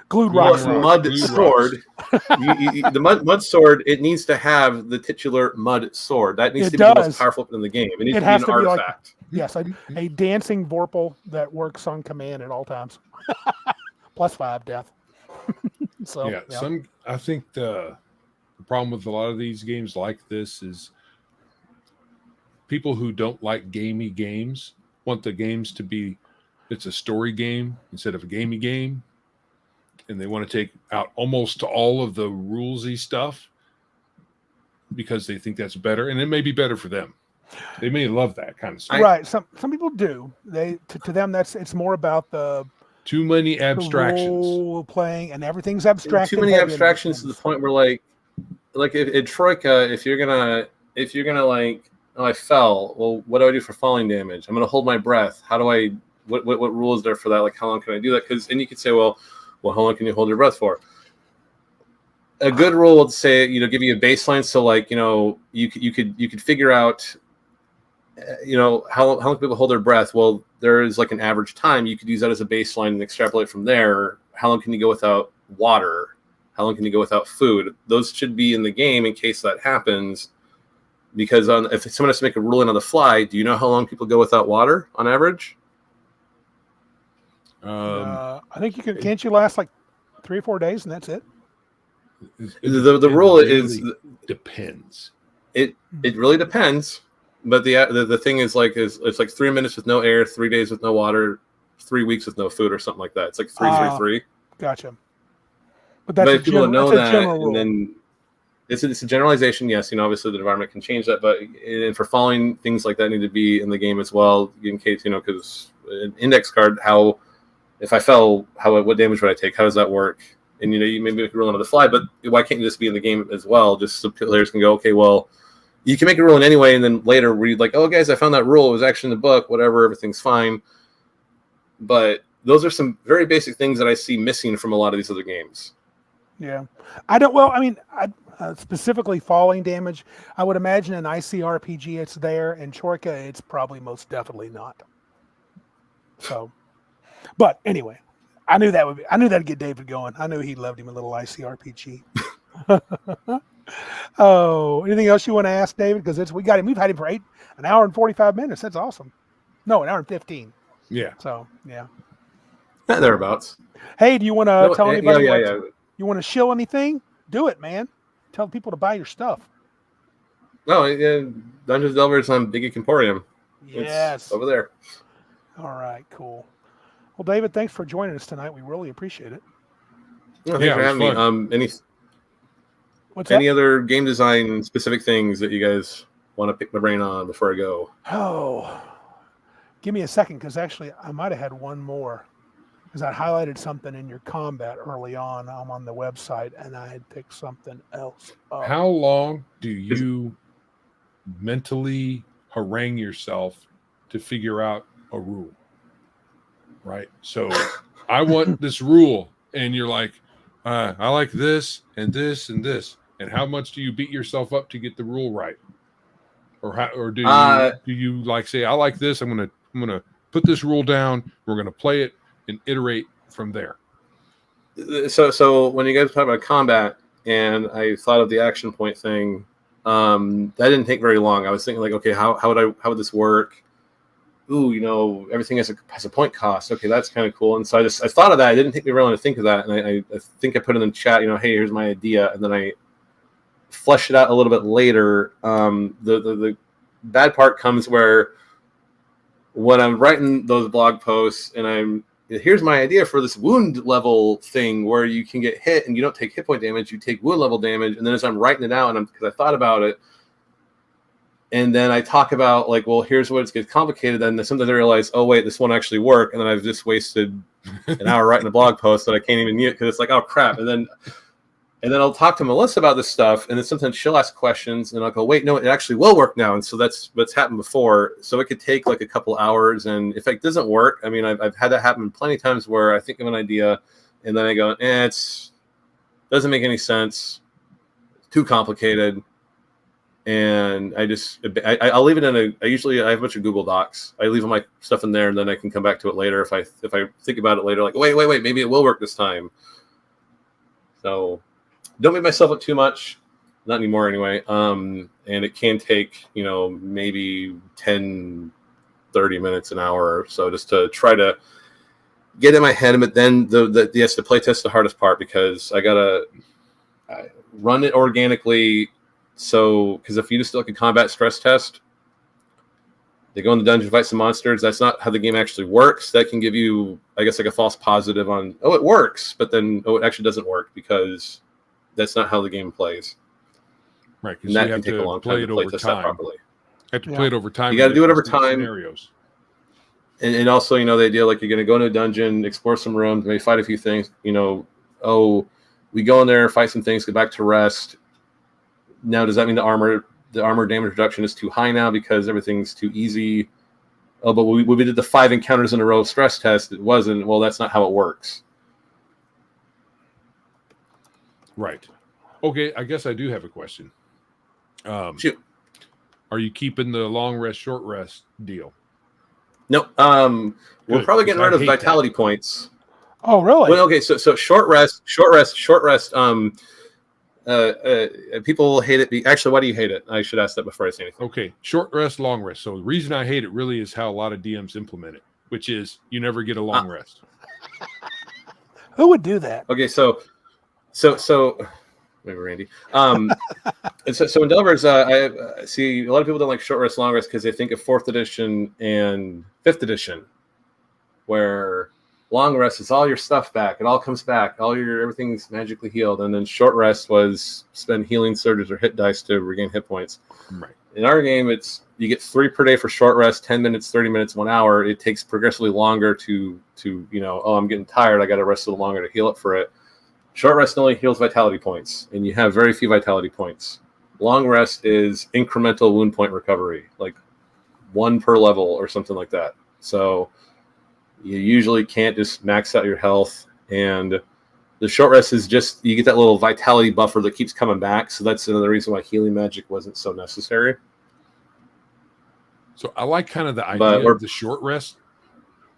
glued rock.
Mud sword. The mud sword. It needs to have the titular mud sword. That needs to be the most powerful in the game. It needs to be an artifact.
Yes, a dancing Vorpal that works on command at all times. +5 death. So
yeah. I think the problem with a lot of these games like this is people who don't like gamey games want the games to be, it's a story game instead of a gamey game. And they want to take out almost all of the rulesy stuff because they think that's better. And it may be better for them. They may love that kind of stuff.
Right. Some people do. They to them it's more about the
too many abstractions.
Role playing and everything's abstracted.
Too many abstractions to the point where like in Troika, if you're gonna like, oh, I fell. Well, what do I do for falling damage? I'm gonna hold my breath. How do I? What rule is there for that? Like, how long can I do that? Because and you could say, well, how long can you hold your breath for? A good rule would say, give you a baseline. So like, you could figure out, how long people hold their breath. Well, there is like an average time. You could use that as a baseline and extrapolate from there. How long can you go without water? How long can you go without food? Those should be in the game in case that happens. Because if someone has to make a ruling on the fly, do you know how long people go without water on average?
I think you can. Can't you last like 3 or 4 days and that's it?
The rule is
depends.
It really depends. But the thing is like it's like 3 minutes with no air, 3 days with no water, 3 weeks with no food, or something like that. It's like 3-3-3.
Gotcha.
But if people don't know that, and then it's a generalization. Yes, obviously the environment can change that, but and for falling, things like that need to be in the game as well, in case because an index card, how if I fell, what damage would I take? How does that work? And you maybe make a rule on the fly, but why can't you just be in the game as well? Just so players can go, okay, well, you can make a rule in anyway, and then later read like, oh guys, I found that rule. It was actually in the book. Whatever, everything's fine. But those are some very basic things that I see missing from a lot of these other games.
Yeah, I don't. Well, I mean, specifically falling damage. I would imagine in ICRPG it's there, and Troika it's probably most definitely not. So, but anyway, I knew that'd get David going. I knew he loved him a little ICRPG. Oh, anything else you want to ask, David? Because we've had him for an hour and 45 minutes. That's awesome. No, an hour and 15.
Yeah.
So yeah.
Thereabouts.
Hey, do you want to tell anybody?
Yeah.
You want to shill anything? Do it, man. Tell people to buy your stuff.
No, Dungeons Delvers on Big Geek Emporium.
Yes.
It's over there.
All right, cool. Well, David, thanks for joining us tonight. We really appreciate it.
No, thanks for having me. Any other game design specific things that you guys want to pick my brain on before I go?
Oh, give me a second, because actually I might have had one more. Because I highlighted something in your combat early on. I'm on the website, and I had picked something else up.
How long do you mentally harangue yourself to figure out a rule? Right? So I want this rule, and you're like, I like this and this and this. And how much do you beat yourself up to get the rule right? Or do you like say, I like this, I'm gonna put this rule down, we're gonna play it and iterate from there.
So when you guys talk about combat, and I thought of the action point thing, that didn't take very long. I was thinking like, okay, how would this work? Ooh, everything has a point cost. Okay, that's kind of cool. And so I thought of that. It didn't take me very long to think of that, and I think I put it in the chat. Hey, here's my idea, and then I fleshed it out a little bit later. The bad part comes where when I'm writing those blog posts, and here's my idea for this wound level thing where you can get hit and you don't take hit point damage, you take wound level damage. And then as I'm writing it out, and because I thought about it, and then I talk about like, well, here's what it gets complicated. And then sometimes I realize, oh wait, this won't actually work. And then I've just wasted an hour writing a blog post that I can't even use because it's like, oh crap. And then I'll talk to Melissa about this stuff, and then sometimes she'll ask questions, and I'll go, wait, no, it actually will work now. And so that's what's happened before. So it could take like a couple hours, and if it doesn't work, I mean, I've had that happen plenty of times where I think of an idea, and then I go, it doesn't make any sense, too complicated, and I'll leave it in I usually have a bunch of Google Docs. I leave all my stuff in there, and then I can come back to it later if I think about it later, like, wait, maybe it will work this time. So don't beat myself up too much, not anymore anyway. And it can take, maybe 10, 30 minutes, an hour or so just to try to get in my head. But then the play test is the hardest part, because I gotta run it organically. So, because if you just do like a combat stress test, They go in the dungeon, fight some monsters. That's not how the game actually works. That can give you, I guess, like a false positive on, it works, but then, it actually doesn't work because that's not how the game plays.
Right,
and that can take a long time to play test that properly.
You have to play it over time.
You got to do it over time.
Scenarios.
And also, the idea like you're going to go into a dungeon, explore some rooms, maybe fight a few things. We go in there, fight some things, get back to rest. Now, does that mean the armor damage reduction is too high now because everything's too easy? Oh, but we did the 5 encounters in a row stress test. It wasn't. Well, that's not how it works.
Right. Okay, I guess I do have a question.
Shoot.
Are you keeping the long rest, short rest deal?
No. We're probably getting rid of vitality points.
Oh, really?
Well, okay. So short rest. People hate it. Actually, why do you hate it? I should ask that before I say anything.
Okay, short rest, long rest. So the reason I hate it really is how a lot of DMs implement it, which is you never get a long rest.
Who would do that?
Okay, so maybe Randy. So in Delvers, I see a lot of people don't like short rest, long rest because they think of 4th edition and 5th edition, where long rest is all your stuff back. It all comes back. Everything's magically healed. And then short rest was spend healing surges or hit dice to regain hit points.
Right.
In our game, it's you get 3 per day for short rest, 10 minutes, 30 minutes, 1 hour. It takes progressively longer to I'm getting tired. I got to rest a little longer to heal up for it. Short rest only heals vitality points, and you have very few vitality points. Long rest is incremental wound point recovery, like 1 per level or something like that. So you usually can't just max out your health, and the short rest is just you get that little vitality buffer that keeps coming back. So that's another reason why healing magic wasn't so necessary.
So I like kind of the idea of the short rest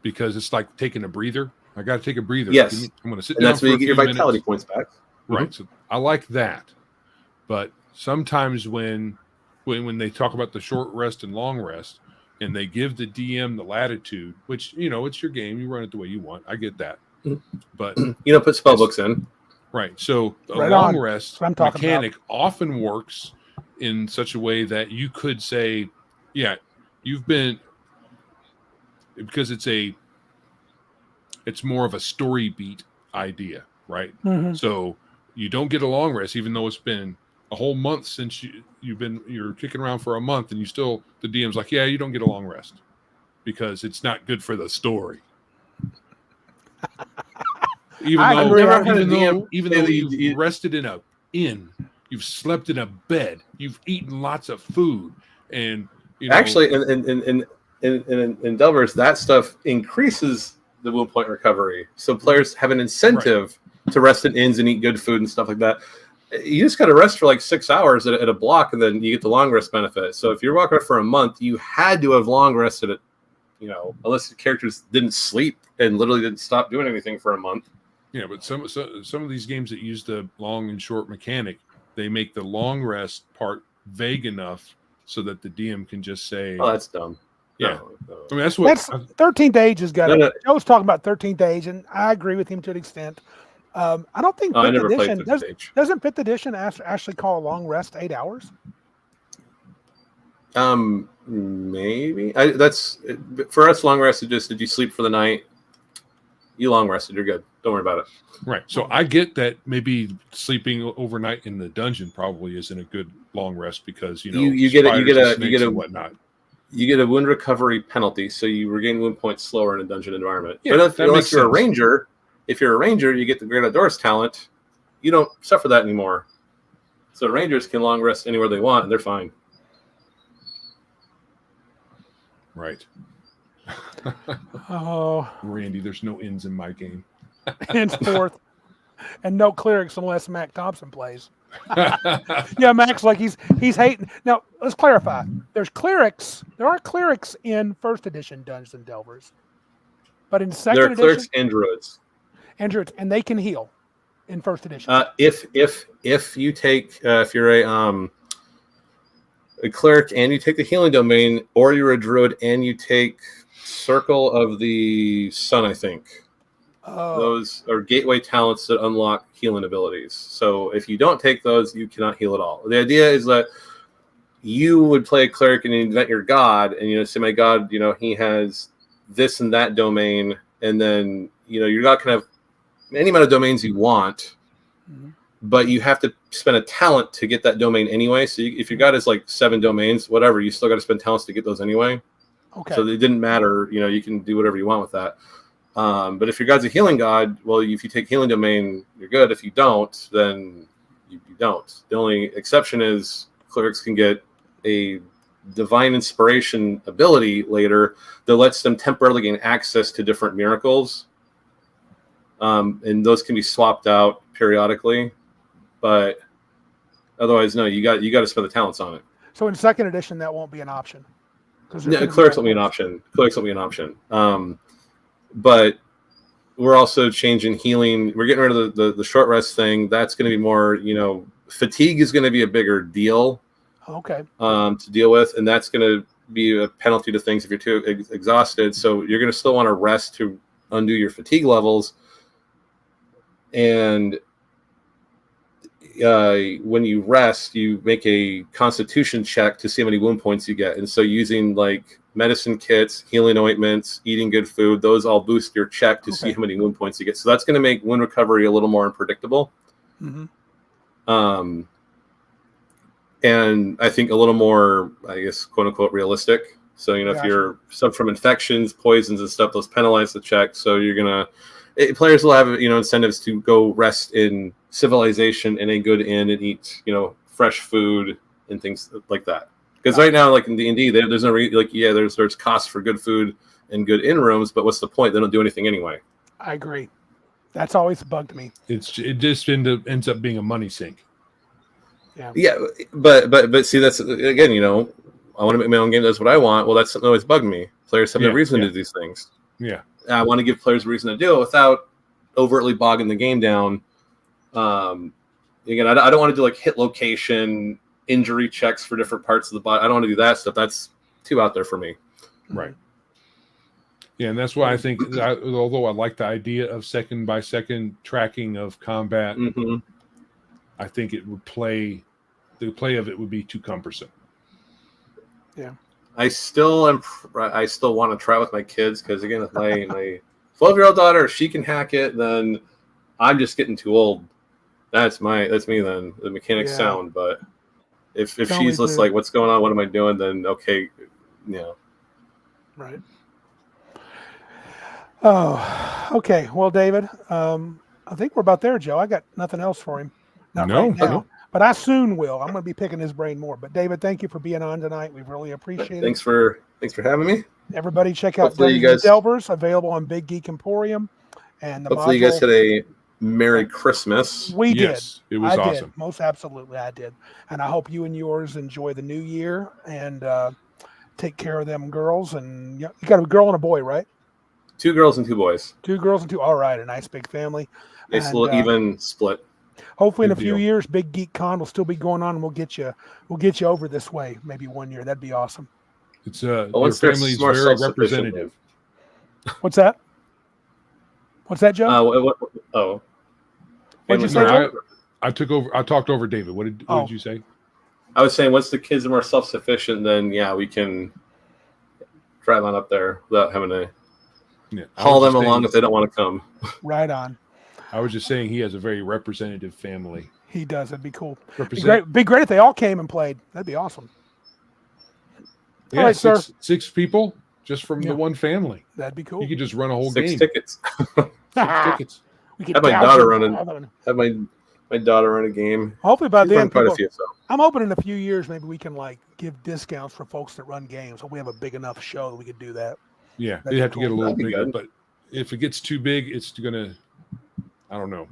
because it's like taking a breather. I got to take a breather.
Yes,
I'm going to sit
and
down
that's
for
where you
a
get
few
your vitality
minutes.
points back.
Right. So I like that, but sometimes when they talk about the short rest and long rest, and they give the DM the latitude, which it's your game, you run it the way you want. I get that, but
put spell books in.
Right. So a
Right
long
on.
rest
That's what I'm talking
mechanic often works in such a way that you could say, yeah, you've been because it's more of a story beat idea, right?
Mm-hmm.
So you don't get a long rest, even though it's been a whole month since you're kicking around for a month, and the DM's like, yeah, you don't get a long rest because it's not good for the story. Even though you've rested in an inn, you've slept in a bed, you've eaten lots of food, and
actually in Delvers, that stuff increases the wound point recovery. So players have an incentive to rest in inns and eat good food and stuff like that. You just got to rest for like 6 hours at a block, and then you get the long rest benefit. So if you're walking for a month, you had to have long rested it, unless the characters didn't sleep and literally didn't stop doing anything for a month.
Yeah, but some of these games that use the long and short mechanic, they make the long rest part vague enough so that the DM can just say,
"Oh, that's dumb."
Yeah,
no.
I mean that's what
13th Age has got.
No.
Joe's talking about 13th Age, and I agree with him to an extent. I don't think 5th edition doesn't 5th edition actually call a long rest 8 hours.
Maybe that's for us. Long rest is just did you sleep for the night? You long rested, you're good. Don't worry about it.
Right. So I get that maybe sleeping overnight in the dungeon probably isn't a good long rest because you get a
whatnot. You get a wound recovery penalty, so you regain wound points slower in a dungeon environment.
Yeah,
but unless you're a ranger, if you're a ranger, you get the Great Outdoors talent. You don't suffer that anymore. So rangers can long rest anywhere they want, and they're fine.
Right.
Oh,
Randy, there's no ends in my game.
Henceforth, and no clerics unless Mac Thompson plays. Yeah, Mac's like he's hating. Now let's clarify. There's clerics. There are clerics in 1st edition Dungeons and Delvers, but in 2nd edition,
there are clerics and druids.
And they can heal in 1st edition.
If you take if you're a cleric and you take the healing domain, or you're a druid and you take Circle of the Sun, I think. Those are gateway talents that unlock healing abilities. So if you don't take those, you cannot heal at all. The idea is that you would play a cleric and invent your god, and say my god, he has this and that domain, and then your god can have any amount of domains you want, but you have to spend a talent to get that domain anyway. So if your god is like 7 domains, whatever, you still got to spend talents to get those anyway.
Okay.
So it didn't matter. You can do whatever you want with that. But if your god's a healing god, well, if you take healing domain, you're good. If you don't, then you don't. The only exception is clerics can get a divine inspiration ability later that lets them temporarily gain access to different miracles. And those can be swapped out periodically. But otherwise, no, you got to spend the talents on it.
So in 2nd edition, that won't be an option.
No, clerics won't be an option. But we're also changing healing. We're getting rid of the short rest thing. That's going to be more, fatigue is going to be a bigger deal.
Okay.
To deal with, and that's going to be a penalty to things if you're too exhausted. So you're going to still want to rest to undo your fatigue levels. And when you rest, you make a constitution check to see how many wound points you get. And so using like medicine kits, healing ointments, eating good food, those all boost your check to see how many wound points you get. So that's going to make wound recovery a little more unpredictable. And I think a little more, I guess, quote unquote, realistic. So, if you're suffer from infections, poisons and stuff, those penalize the check. So you're going to, players will have, incentives to go rest in civilization in a good inn and eat, fresh food and things like that. Because right now, like in D&D, there's no there's costs for good food and good inn rooms, but what's the point? They don't do anything anyway.
I agree. That's always bugged me.
It just ends up being a money sink.
Yeah, but see, that's again, I want to make my own game. That's what I want. Well, that's something that always bugged me. Players have no reason to do these things.
Yeah,
I want to give players a reason to do it without overtly bogging the game down. Again, I don't want to do like hit location injury checks for different parts of the body. I don't want to do that stuff. That's too out there for me.
Right. Yeah, and that's why I think, although I like the idea of 2nd-by-2nd tracking of combat, I think it would the play of it would be too cumbersome.
Yeah.
I still want to try with my kids because again, if my 12-year-old daughter, if she can hack it, then I'm just getting too old. That's me then. The mechanics sound, but if she's just like, what's going on? What am I doing? Then okay,
Right. Oh, okay. Well, David, I think we're about there, Joe. I got nothing else for him. Not right now, but I soon will. I'm going to be picking his brain more. But David, thank you for being on tonight. We really appreciate it.
Thanks for having me.
Everybody, check out Dungeons & Delvers, available on Big Geek Emporium. And
hopefully you guys had a Merry Christmas.
We did.
It was awesome.
Did. Most absolutely, I did. And I hope you and yours enjoy the new year and take care of them girls. And you got a girl and a boy, right?
2 girls and 2 boys.
2 girls and 2. All right, a nice big family.
Nice little even split.
Hopefully, in a few years, Big Geek Con will still be going on, and we'll get you over this way. Maybe one year. That'd be awesome.
It's your family's very representative.
What's that? What's that, Joe?
What'd
you say, Joe?
I talked over David. What did you say?
I was saying once the kids are more self-sufficient, then we can drive on up there without having to haul them along if they don't want to come.
Right on.
I was just saying he has a very representative family.
He does. That'd be cool. Be great if they all came and played. That'd be awesome.
Yeah,
all right, sir.
6 people just from the one family.
That'd be cool.
You could just run a whole
6
game.
tickets.
6 tickets.
Have my daughter run my daughter run a game.
Hopefully by then,
I'm
hoping in a few years maybe we can give discounts for folks that run games. Hope we have a big enough show that we could do that.
Yeah, they have to get a little bigger, but if it gets too big, it's gonna. I don't know.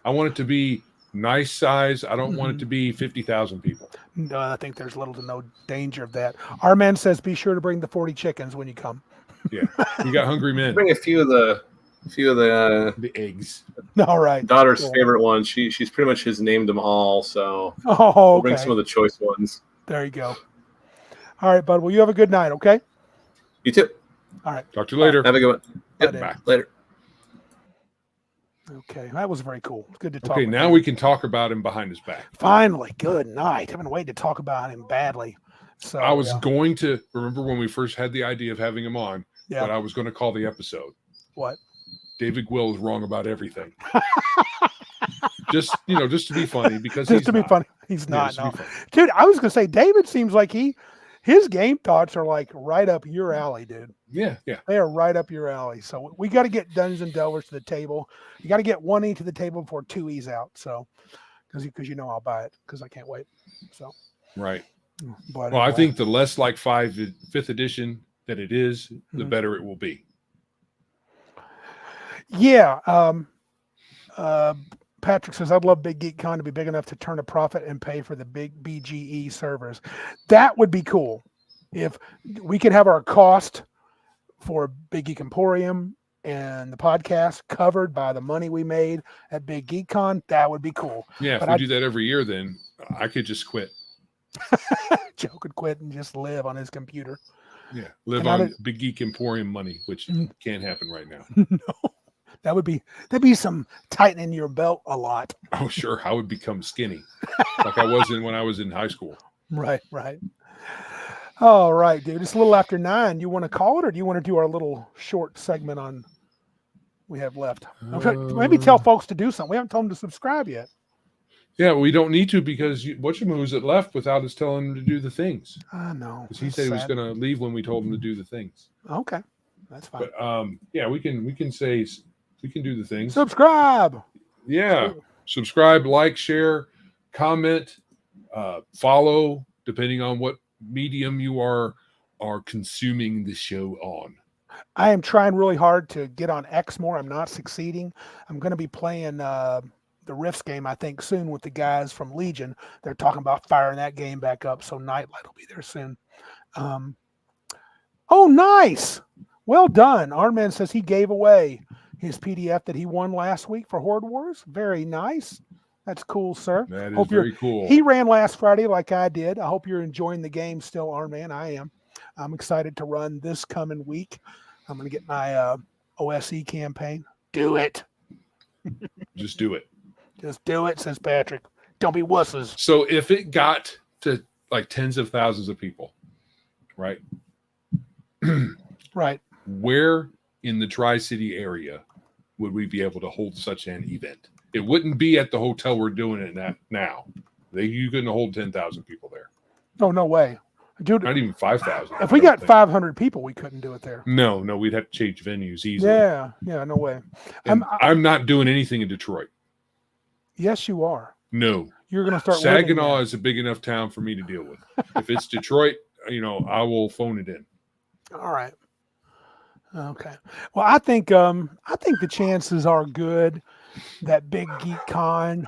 I want it to be nice size. I don't want it to be 50,000 people.
No, I think there's little to no danger of that. Our man says, be sure to bring the 40 chickens when you come.
Yeah, we got hungry men.
Bring a few of the
eggs.
All right.
Daughter's favorite ones. She's pretty much has named them all. So
we'll
bring some of the choice ones.
There you go. All right, bud. Well, you have a good night. Okay.
You too.
All right.
Talk to you later.
Have a good one.
Yep.
Bye.
Later.
Okay, that was very cool. Good to talk.
Okay, now we can talk about him behind his back.
Finally, good night. I've been waiting to talk about him badly. So
I was going to remember when we first had the idea of having him on, but I was going to call the episode.
What?
David Guyll is wrong about everything. just to be funny, because
funny. He's not. No. Dude, I was gonna say David seems like his game thoughts are like right up your alley, dude.
Yeah.
They are right up your alley. So we got to get Dungeons and Delvers to the table. You got to get 1E to the table before 2E's out. So because I'll buy it because I can't wait. So
right.
But
well, I think the less like 5th edition that it is, the better it will be.
Yeah. Patrick says, I'd love Big Geek Con to be big enough to turn a profit and pay for the big BGE servers. That would be cool. If we could have our cost for Big Geek Emporium and the podcast covered by the money we made at Big Geek Con, that would be cool.
Yeah, if we do that every year, then I could just quit.
Joe could quit and just live on his computer.
Yeah, live on Big Geek Emporium money, which can't happen right now.
No. That'd be some tightening your belt a lot.
Oh, sure. I would become skinny like I was when I was in high school.
Right. All right, dude. It's a little after 9. You want to call it, or do you want to do our little short segment on we have left? Maybe tell folks to do something. We haven't told them to subscribe yet.
Yeah, we don't need to because whatchamoo's it left without us telling him to do the things.
I know.
Because he said he was going to leave when we told him to do the things.
Okay, that's fine.
But yeah, we can say we can do the things.
Subscribe.
Yeah, subscribe, like, share, comment, follow, depending on what medium you are consuming the show on.
I am trying really hard to get on X more. I'm not succeeding. I'm going to be playing the Rifts game, I think, soon with the guys from Legion. They're talking about firing that game back up, so Nightlight will be there soon. Oh, nice. Well done. Arnman says he gave away his PDF that he won last week for Horde Wars. Very nice. That's cool, sir.
That is very cool.
He ran last Friday like I did. I hope you're enjoying the game still, Arnman. I am. I'm excited to run this coming week. I'm going to get my OSE campaign. Do it.
Just do it.
Just do it, says Patrick. Don't be wusses.
So if it got to like tens of thousands of people, right?
Right.
Where in the Tri-City area would we be able to hold such an event? It wouldn't be at the hotel we're doing it at now. You couldn't hold 10,000 people there.
Oh, no way. Dude,
not even 5,000.
If we got 500 people, we couldn't do it there.
No, we'd have to change venues easily.
Yeah, no way.
I'm not doing anything in Detroit.
Yes, you are.
No.
You're going to start
Saginaw is a big enough town for me to deal with. If it's Detroit, I will phone it in.
All right. Okay. Well, I think the chances are good that Big Geek Con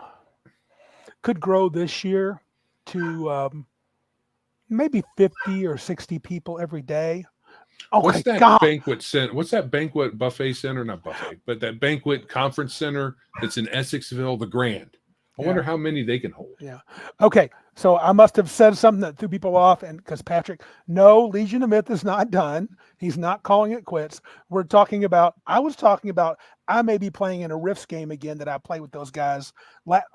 could grow this year to maybe 50 or 60 people every day. Oh,
what's that banquet center? What's that banquet buffet center? Not buffet, but that banquet conference center that's in Essexville, the Grand. I wonder how many they can hold.
Yeah. Okay. So I must have said something that threw people off, and because Patrick, no, Legion of Myth is not done. He's not calling it quits. I was talking about I may be playing in a Rifts game again that I played with those guys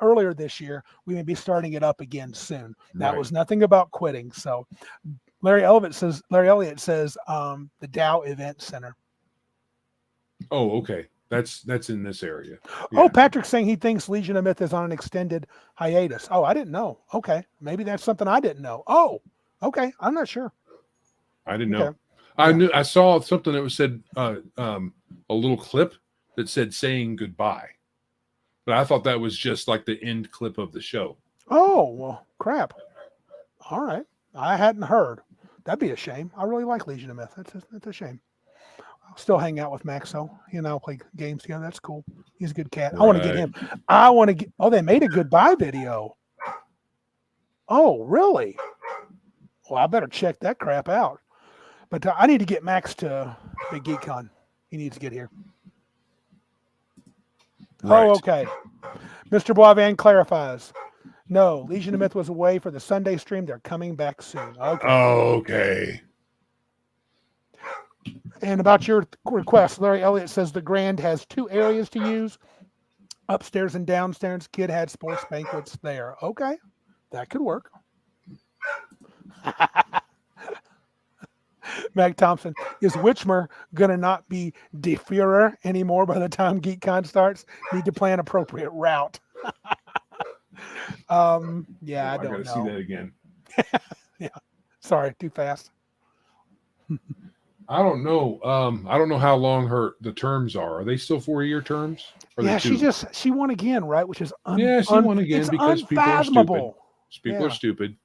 earlier this year. We may be starting it up again soon. That was nothing about quitting. So Larry Elliott says the Dow Event Center.
Oh, okay. That's in this area.
Yeah. Oh, Patrick's saying he thinks Legion of Myth is on an extended hiatus. Oh, I didn't know. Okay. Maybe that's something I didn't know. Oh, okay. I'm not sure.
I didn't know. I saw something that was said, a little clip that said saying goodbye. But I thought that was just like the end clip of the show.
Oh, well, crap. All right. I hadn't heard. That'd be a shame. I really like Legion of Myth. That's a shame. I'll still hang out with Maxo. He and I'll play games together. That's cool. He's a good cat. Right. I want to get him. Oh, they made a goodbye video. Oh, really? Well, I better check that crap out. But I need to get Max to Big Geek Con. He needs to get here. Right. Oh, okay. Mr. Boisvan clarifies. No, Legion of Myth was away for the Sunday stream. They're coming back soon. Okay.
Okay.
And about your request, Larry Elliott says the Grand has 2 areas to use, upstairs and downstairs. Kid had sports banquets there. Okay, that could work. Mac Thompson, is Witchmer gonna not be De Fuhrer anymore by the time GeekCon starts? Need to plan appropriate route. Yeah, I
I
don't
gotta see
know.
that again.
Yeah, sorry, too fast.
I don't know. I don't know how long the terms are. Are they still 4-year terms? Or are
Yeah,
they 2?
she won again, right? Which is
Yeah, she won again
it's
because people are stupid.
unfathomable.
People are stupid.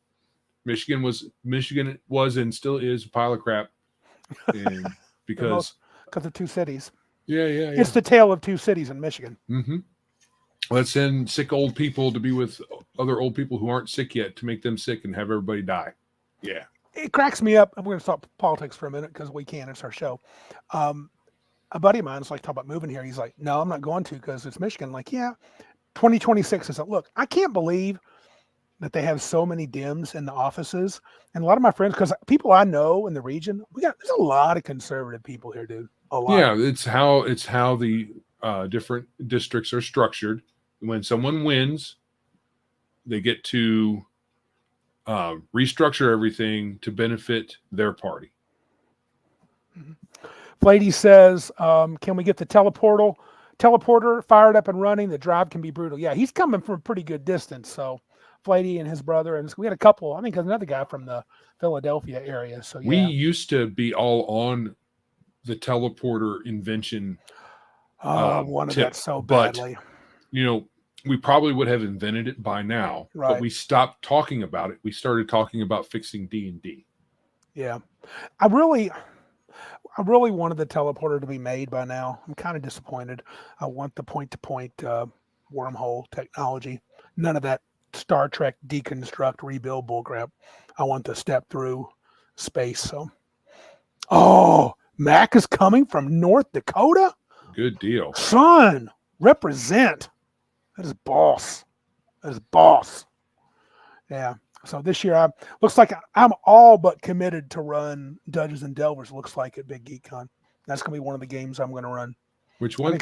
Michigan was and still is a pile of crap. And because
of 2 cities.
yeah.
It's the tale of 2 cities in Michigan.
Mm-hmm. Let's send sick old people to be with other old people who aren't sick yet to make them sick and have everybody die. Yeah.
It cracks me up. I'm going to stop politics for a minute because we can. It's our show. A buddy of mine's like talking about moving here. He's like, no, I'm not going to because it's Michigan. I'm like, yeah, 2026 is look. I can't believe that they have so many Dems in the offices, and a lot of my friends, because people I know in the region, there's a lot of conservative people here, dude. A lot.
Yeah, it's how the different districts are structured. When someone wins, they get to restructure everything to benefit their party.
Flady says, can we get the teleporter fired up and running? The drive can be brutal. Yeah, he's coming from a pretty good distance. So Flady and his brother, and we had a couple, I think another guy from the Philadelphia area. So yeah.
We used to be all on the teleporter invention.
Wanted that so badly.
But, we probably would have invented it by now,
right.
But we stopped talking about it. We started talking about fixing D&D.
Yeah. I really wanted the teleporter to be made by now. I'm kind of disappointed. I want the point-to-point wormhole technology. None of that Star Trek deconstruct, rebuild bullcrap. I want the step through space. So, Mac is coming from North Dakota?
Good deal.
Son, represent. That is boss. Yeah. So this year, looks like I'm all but committed to run Dungeons and Delvers. Looks like at Big Geek Con. That's going to be one of the games I'm going to run.
Which one?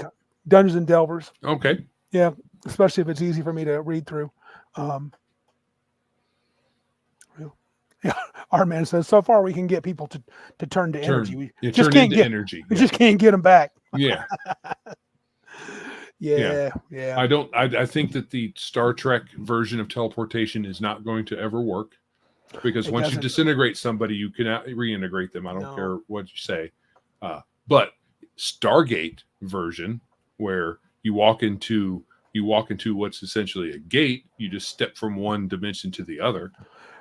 Dungeons and Delvers.
Okay.
Yeah, especially if it's easy for me to read through. Yeah, our man says so far we can get people to turn to energy. We just can't get
energy.
We just can't get them back.
Yeah.
Yeah.
I think that the Star Trek version of teleportation is not going to ever work because once you disintegrate somebody, you cannot reintegrate them. I don't care what you say. But Stargate version, where you walk into what's essentially a gate, you just step from one dimension to the other.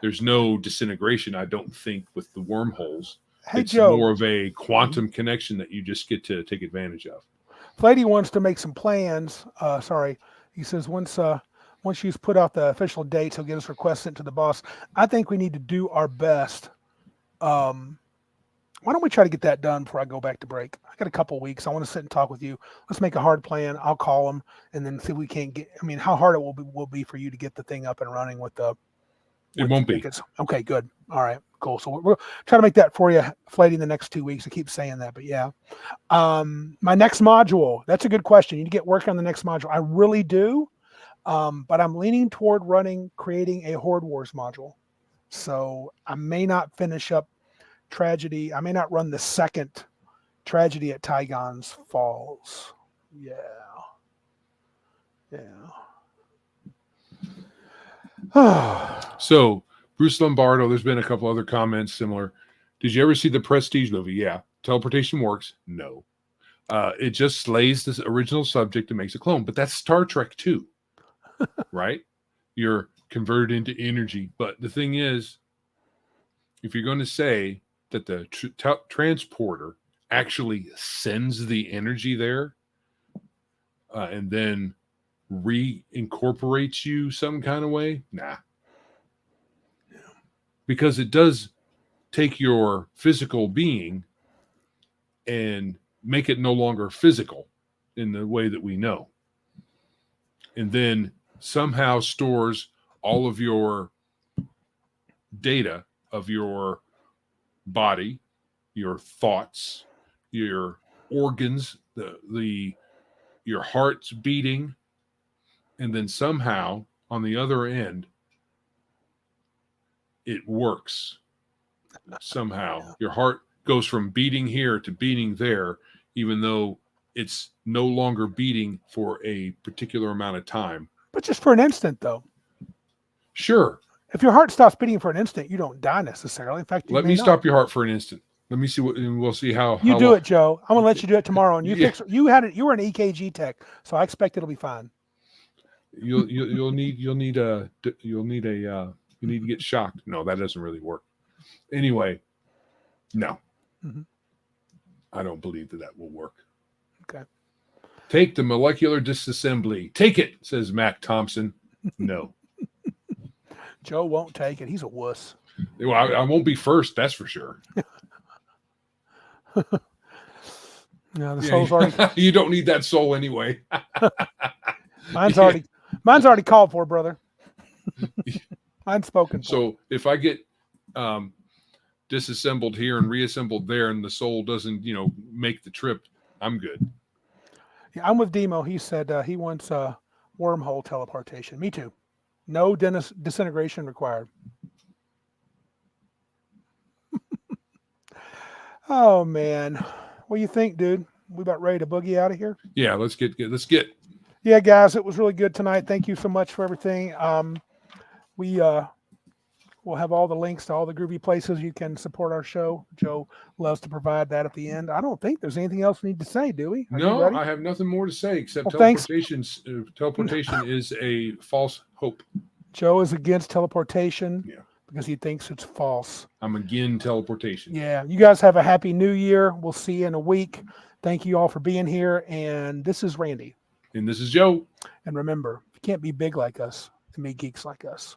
There's no disintegration, I don't think, with the wormholes.
Hey,
it's
Joe.
more of a quantum connection that you just get to take advantage of.
Flady wants to make some plans. He says once you've put out the official dates, he'll get his request sent to the boss. I think we need to do our best. Why don't we try to get that done before I go back to break? I got a couple weeks. I want to sit and talk with you. Let's make a hard plan. I'll call him and then see if we can't get. I mean, how hard it will be for you to get the thing up and running with the.
It won't be.
Okay, good. All right, cool. So we're trying to make that for you, Flady, in the next 2 weeks. I keep saying that, but yeah. My next module, that's a good question. You need to get working on the next module. I really do, but I'm leaning toward creating a Horde Wars module. So I may not finish up Tragedy. I may not run the second Tragedy at Tygon's Falls. Yeah.
So Bruce Lombardo, there's been a couple other comments similar. Did you ever see the Prestige movie? Yeah. Teleportation works? No. It just slays this original subject and makes a clone. But that's Star Trek too, right? You're converted into energy. But the thing is, if you're going to say that the transporter actually sends the energy there and then reincorporates you some kind of way, nah. Because it does take your physical being and make it no longer physical in the way that we know. And then somehow stores all of your data of your body, your thoughts, your organs, your heart's beating, and then somehow on the other end, it works. Somehow your heart goes from beating here to beating there, even though it's no longer beating for a particular amount of time.
But just for an instant, though.
Sure.
If your heart stops beating for an instant, you don't die necessarily. In fact,
Let me stop your heart for an instant. Let me see what, and we'll see how
you
how
do
long.
it, Joe. I'm gonna let you do it tomorrow. And you
Yeah.
fix. You were an EKG tech, so I expect it'll be fine.
You'll need to get shocked. No, that doesn't really work. Anyway, no, I don't believe that will work.
Okay.
Take the molecular disassembly. Take it, says Mac Thompson. No.
Joe won't take it. He's a wuss.
Well, I won't be first, that's for sure.
No, the soul's already.
You don't need that soul anyway.
Mine's already called for, brother. Mine's spoken for.
So if I get disassembled here and reassembled there, and the soul doesn't, make the trip, I'm good.
Yeah, I'm with Demo. He said he wants wormhole teleportation. Me too. No disintegration required. Oh man, what do you think, dude? We about ready to boogie out of here?
Yeah, let's get.
Yeah, guys, it was really good tonight. Thank you so much for everything. We'll have all the links to all the groovy places you can support our show. Joe loves to provide that at the end. I don't think there's anything else we need to say, do we?
No, I have nothing more to say except teleportation is a false hope.
Joe is against teleportation.
Yeah.
Because he thinks it's false.
I'm again teleportation.
Yeah. You guys have a happy new year. We'll see you in a week. Thank you all for being here. And this is Randy.
And this is Joe.
And remember, you can't be big like us and be geeks like us.